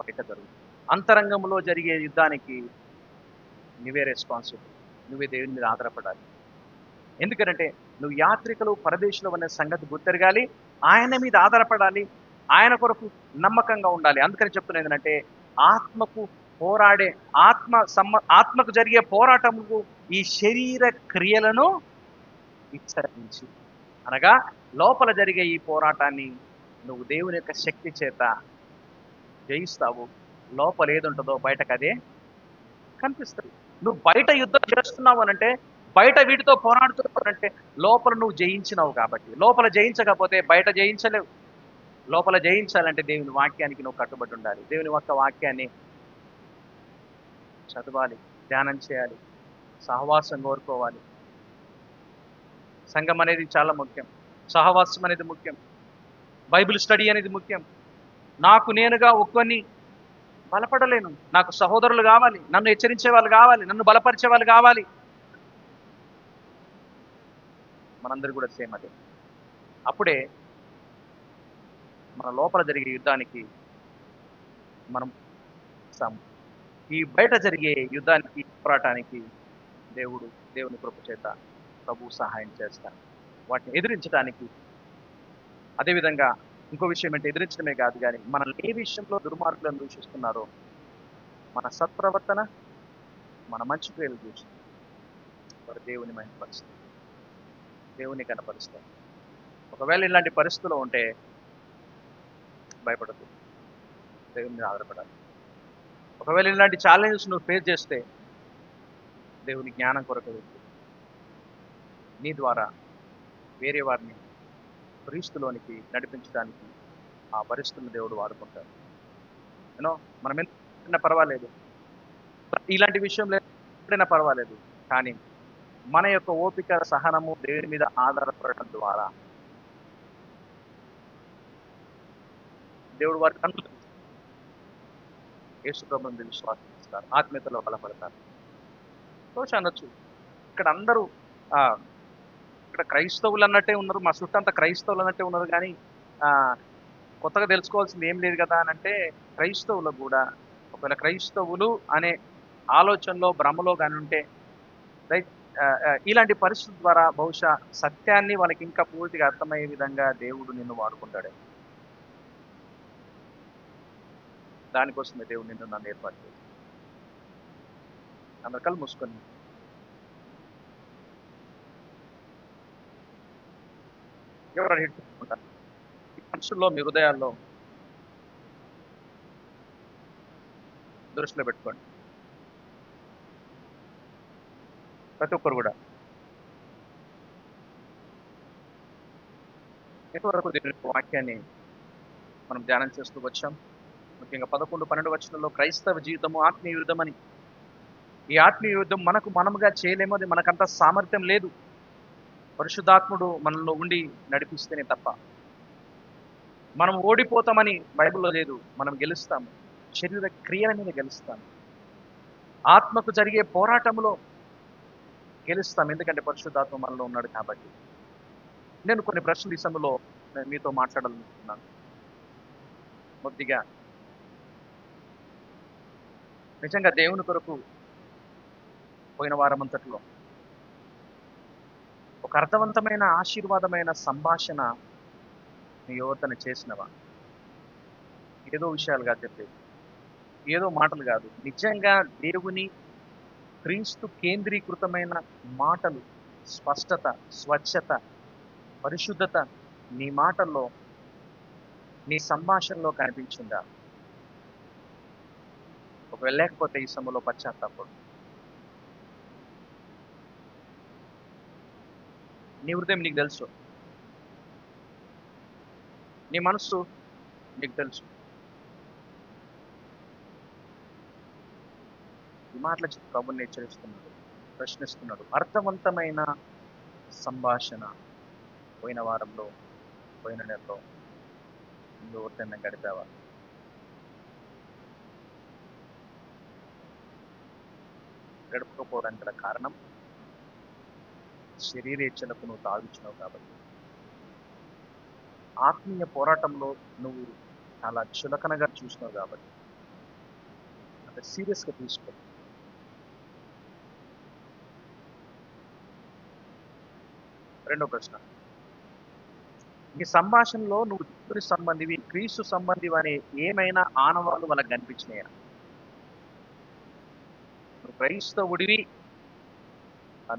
బయట జరుగుతుంది. అంతరంగంలో జరిగే యుద్ధానికి నువ్వే రెస్పాన్సిబుల్. నువ్వే దేవుని మీద ఆధారపడాలి. ఎందుకంటే నువ్వు యాత్రికులు పరదేశులు అనే సంగతి గుర్తెరగాలి. ఆయన మీద ఆధారపడాలి. ఆయన కొరకు నమ్మకంగా ఉండాలి. అందుకని చెప్తున్నది ఏంటంటే ఆత్మకు పోరాడే ఆత్మకు జరిగే పోరాటముకు ఈ శరీర క్రియలను విచ్చరించి, అనగా లోపల జరిగే ఈ పోరాటాన్ని నువ్వు దేవుని యొక్క శక్తి చేత జయిస్తావు. లోపల ఏదుంటుందో బయటకు అదే కనిపిస్తుంది. నువ్వు బయట యుద్ధం చేస్తున్నావు అనంటే, బయట వీటితో పోరాడుతున్నావు, లోపల నువ్వు జయించినావు కాబట్టి. లోపల జయించకపోతే బయట జయించలేవు. లోపల జయించాలంటే దేవుని వాక్యానికి నువ్వు కట్టుబడి ఉండాలి. దేవుని యొక్క వాక్యాన్ని చదవాలి, ధ్యానం చేయాలి, సహవాసం కోరుకోవాలి. సంఘం అనేది చాలా ముఖ్యం. సహవాసం అనేది ముఖ్యం. బైబిల్ స్టడీ అనేది ముఖ్యం. నాకు నేనుగా ఒక్కొని బలపడలేను. నాకు సహోదరులు కావాలి, నన్ను హెచ్చరించే వాళ్ళు కావాలి, నన్ను బలపరిచే వాళ్ళు కావాలి. మనందరూ కూడా సేమ్ అదే. అప్పుడే మన లోపల జరిగే యుద్ధానికి మనం ఈ బయట జరిగే యుద్ధానికి, పోరాటానికి దేవుని కృప చేత ప్రభువు సహాయం చేస్తారు. వాటిని ఎదిరించడానికి. అదేవిధంగా ఇంకో విషయం అంటే ఎదిరించడమే కాదు, కానీ మనల్ని ఏ విషయంలో దుర్మార్గులను దూషిస్తున్నారో మన సత్ప్రవర్తన, మన మంచి క్రియలు చూసి వారు దేవుని మహిమపరుస్తారు, దేవుని కనపరుస్తారు. ఒకవేళ ఇలాంటి పరిస్థితులు ఉంటే భయపడదు, దేవుని మీద ఆధారపడాలి. ఒకవేళ ఇలాంటి ఛాలెంజెస్ నువ్వు ఫేస్ చేస్తే దేవుని జ్ఞానం కొరకు నీ ద్వారా వేరే వారిని క్రీస్తులోనికి నడిపించడానికి ఆ పరిస్థితులను దేవుడు వాడుకుంటాడు. యూనో మనం ఎంత పర్వాలేదు, ఇలాంటి విషయంలో ఎప్పుడైనా పర్వాలేదు, కానీ మన యొక్క ఓపిక, సహనము దేవుని మీద ఆధారపడటం ద్వారా దేవుడు వారి కన్ను యేసు ప్రభువుని విశ్వాసిస్తారు, ఆత్మీయతలో బలపడతారు. తోచ అనొచ్చు, ఇక్కడ అందరూ ఇక్కడ క్రైస్తవులు అన్నట్టే ఉన్నారు, మా చుట్టంతా క్రైస్తవులు అన్నట్టే ఉన్నారు, కానీ కొత్తగా తెలుసుకోవాల్సింది ఏం లేదు కదా అని అంటే, క్రైస్తవులకు కూడా ఒకవేళ క్రైస్తవులు అనే ఆలోచనలో, భ్రమలో కానీ ఉంటే రైట్, ఇలాంటి పరిస్థితి ద్వారా బహుశా సత్యాన్ని వాళ్ళకి ఇంకా పూర్తిగా అర్థమయ్యే విధంగా దేవుడు నిన్ను వాడుకుంటాడే. దానికోసమే దేవుడు నిన్ను నన్ను ఏర్పాటు చేశాడు. అందరు కళ్ళు మూసుకొని ఎవరు హిట్టుకుంటారు ఈ మనుషుల్లో, మీ హృదయాల్లో దృష్టిలో పెట్టుకోండి. ప్రతి ఒక్కరు కూడా ఇంతవరకు దేవుని వాక్యాన్ని మనం ధ్యానం చేస్తూ వచ్చాం. ముఖ్యంగా 11, 12 వచనంలో క్రైస్తవ జీవితము ఆత్మీయ యుద్ధం అని. ఈ ఆత్మీయ యుద్ధం మనముగా చేయలేము, అది మనకంత సామర్థ్యం లేదు. పరిశుద్ధాత్ముడు మనలో ఉండి నడిపిస్తేనే తప్ప. మనం ఓడిపోతామని బైబిల్లో లేదు, మనం గెలుస్తాము. శరీర క్రియల మీద గెలుస్తాము, ఆత్మకు జరిగే పోరాటంలో గెలుస్తాం, ఎందుకంటే పరిశుద్ధాత్మ మనలో ఉన్నాడు కాబట్టి. నేను కొన్ని ప్రశ్నలు ఈ సమయంలో మీతో మాట్లాడాలనుకుంటున్నాను. మొదటిగా, నిజంగా దేవుని కొరకు పోయిన వారమంతట్లో ఒక అర్థవంతమైన, ఆశీర్వాదమైన సంభాషణ నీ యువతను చేసినవా? ఏదో విషయాలు కాదు చెప్పేది, ఏదో మాటలు కాదు, నిజంగా దేవుని, క్రీస్తు కేంద్రీకృతమైన మాటలు, స్పష్టత, స్వచ్ఛత, పరిశుద్ధత నీ మాటల్లో, నీ సంభాషణలో కనిపించిందా? ఒకవేళ లేకపోతే ఈ సమయంలో పశ్చాత్తాపడు. నీ హృదయం నీకు తెలుసు, నీ మనస్సు నీకు తెలుసు. ఈ మాటల చెప్పి ప్రభుని హెచ్చరిస్తున్నాడు, ప్రశ్నిస్తున్నాడు. అర్థవంతమైన సంభాషణ పోయిన వారంలో, పోయిన నెలలో ఎవరితోనే గడిపావా? గడపకపోవడానికి గల కారణం శరీరేచ్ఛలకు నువ్వు తావిచ్చినావు కాబట్టి. ఆత్మీయ పోరాటంలో నువ్వు చాలా చులకనగా చూసినావు కాబట్టి అంత సీరియస్గా తీసుకో. రెండో ప్రశ్న, నీ సంభాషణలో నువ్వు దేవుని సంబంధివి, క్రీస్తు సంబంధివి అనే ఏమైనా ఆనవాళ్ళు వాళ్ళకి కనిపించినాయా? నువ్వు క్రైస్తవుడివి,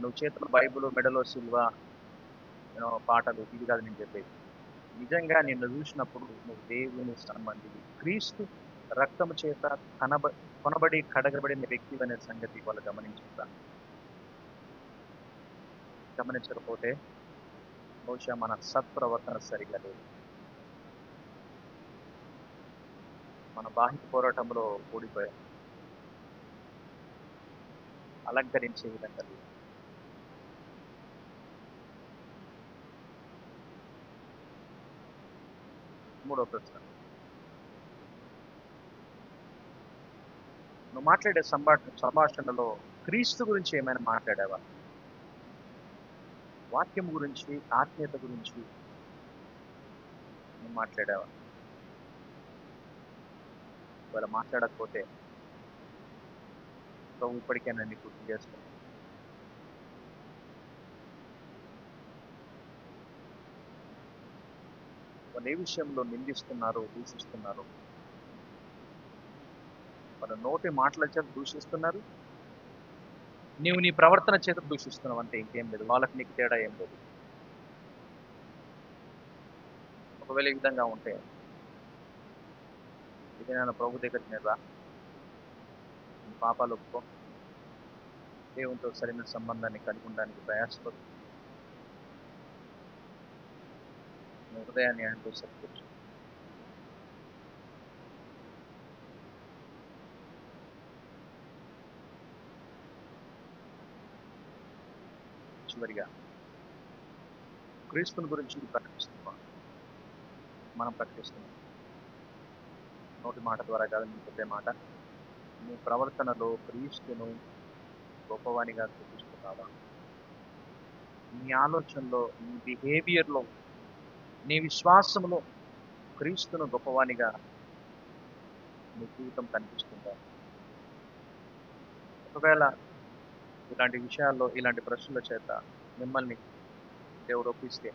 నువ్వు చేతుల బైబిల్, మెడలో సిల్వ, పాటలు, ఇవి కాదు నేను చెప్పేది. నిజంగా నిన్ను చూసినప్పుడు నువ్వు దేవుని సంబంధివి, క్రీస్తు రక్తము చేత కొనబడి కడగబడిన వ్యక్తి అనే సంగతి వాళ్ళు గమనించుకుంటా. గమనించకపోతే బహుశా మన సత్ప్రవర్తన సరిగా లేదు, మన బాహ్య పోరాటంలో ఓడిపోయాం, అలంకరించే విధంగా లేదు. మూడో ప్రశ్న, నువ్వు మాట్లాడే సంభాషణలో క్రీస్తు గురించి ఏమైనా మాట్లాడావా? వాక్యం గురించి, ఆత్మీయత గురించి నువ్వు మాట్లాడావా? ఒకవేళ మాట్లాడకపోతే ప్రభు ఇప్పటికైనా నీకు గుర్తు చేస్తాను. వాళ్ళు ఏ విషయంలో నిందిస్తున్నారు, దూషిస్తున్నారు? వాళ్ళ నోటి మాటల చేత దూషిస్తున్నారు, నీవు నీ ప్రవర్తన చేత దూషిస్తున్నావు, అంటే ఇంకేం లేదు, వాళ్ళకి నీకు తేడా ఏం లేదు. ఒకవేళ ఈ విధంగా ఉంటే ఇది నేను ప్రభు దగ్గరికి నేను రా, నీ పాపాలు ఒప్పుకో, దేవునితో సరైన సంబంధాన్ని కలిగి ఉండడానికి ప్రయాసపడు, నీ హృదయాన్ని ఆయనతో సరిపోచ్చు. చివరిగా క్రీస్తుని గురించి ప్రకటిస్తున్నాం, మనం ప్రకటిస్తున్నాం, నోటి మాట ద్వారా కాదు, నీ చెప్పే మాట. నీ ప్రవర్తనలో క్రీస్తును గొప్పవానిగా చూపిస్తున్నావా? నీ ఆలోచనలో, నీ బిహేవియర్లో, నీ విశ్వాసంలో క్రీస్తును గొప్పవానిగా నీ జీవితం కనిపిస్తుందా? ఒకవేళ ఇలాంటి విషయాల్లో, ఇలాంటి ప్రశ్నల చేత మిమ్మల్ని దేవుడు ఒప్పిస్తే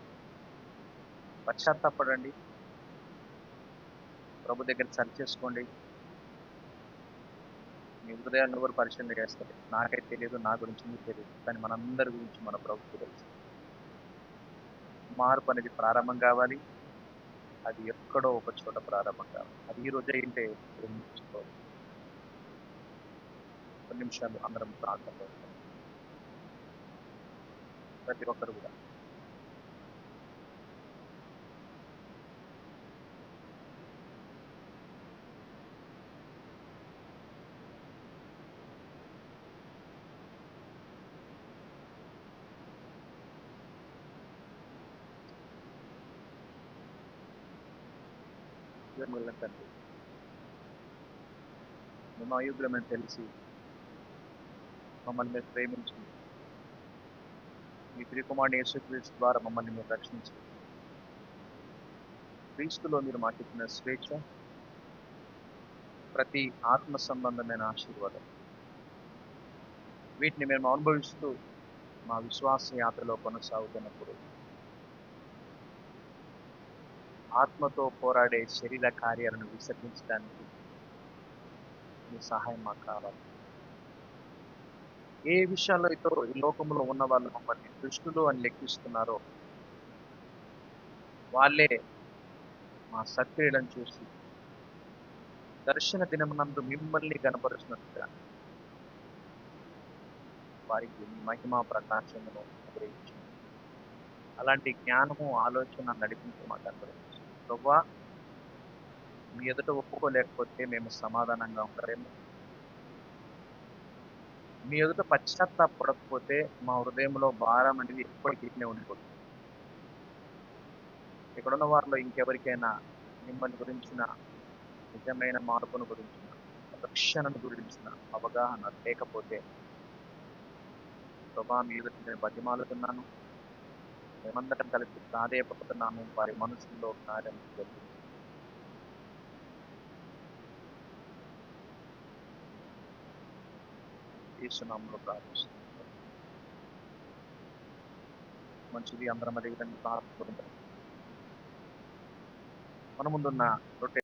పశ్చాత్తాపడండి, ప్రభు దగ్గర సరి చేసుకోండి. మీ హృదయాన్ని ఎవరు పరిశీలన చేస్తారు? నాకైతే తెలియదు, నా గురించి మీకు తెలియదు, కానీ మనందరి గురించి మన ప్రభుత్వం తెలుసు. మార్పు అనేది ప్రారంభం కావాలి, అది ఎక్కడో ఒక చోట ప్రారంభం కావాలి. అది ఈ రోజు అయితే కొన్ని నిమిషాలు అందరం ప్రార్థనలో ఉంటాం. ప్రతి ఒక్కరు కూడా తండ్రి, మేము అయోగ్యమని తెలిసి మమ్మల్ని మీరు ప్రేమించండి, మీ ప్రియకుమారుడు యేసుక్రీస్తు ద్వారా మమ్మల్ని మీరు రక్షించండి. క్రీస్తులో మీరు మాకు ఇచ్చిన స్వేచ్ఛ, ప్రతి ఆత్మ సంబంధమైన ఆశీర్వాదం, వీటిని మేము అనుభవిస్తూ మా విశ్వాస యాత్రలో కొనసాగుతున్నప్పుడు ఆత్మతో పోరాడే శరీర కార్యాలను విసర్జించడానికి మీ సహాయం మాకు కావాలి. ఏ విషయాల్లో అయితే ఈ లోకంలో ఉన్న వాళ్ళు మమ్మల్ని దుష్టులు అని లెక్కిస్తున్నారో వాళ్ళే మా సత్క్రియలను చూసి దర్శన దినమునందు మిమ్మల్ని కనపరుచినట్టుగా వారికి మీ మహిమా ప్రకాశమును అనుగ్రహించండి. అలాంటి జ్ఞానము, ఆలోచన నడిపించి మాకు అనుగ్రహించండి. ప్రభువా, మీ ఎదుట ఒప్పుకోలేకపోతే మేము సమాధానంగా ఉండలేము, మీ ఎదుట పశ్చాత్తాపడకపోతే మా హృదయంలో భారం అనేది ఎప్పటికీ ఉండిపోతుంది. ఇక్కడున్న వారిలో ఇంకెవరికైనా మిమ్మల్ని గురించిన నిజమైన మార్పును గురించిన, రక్షణను గురించిన అవగాహన లేకపోతే ప్రభా, మీ ఎదుట నేను బతిమాలుతున్నాను, మేమందరం కలిసి ప్రాధేయపడుతున్నాము, వారి మనసుల్లో కార్యం జరిగింది. యేసు నామములో ప్రార్థిస్తున్నాము. మంచిది. అందరం అదే విధంగా ప్రార్థన. మన ముందున్న రొట్టె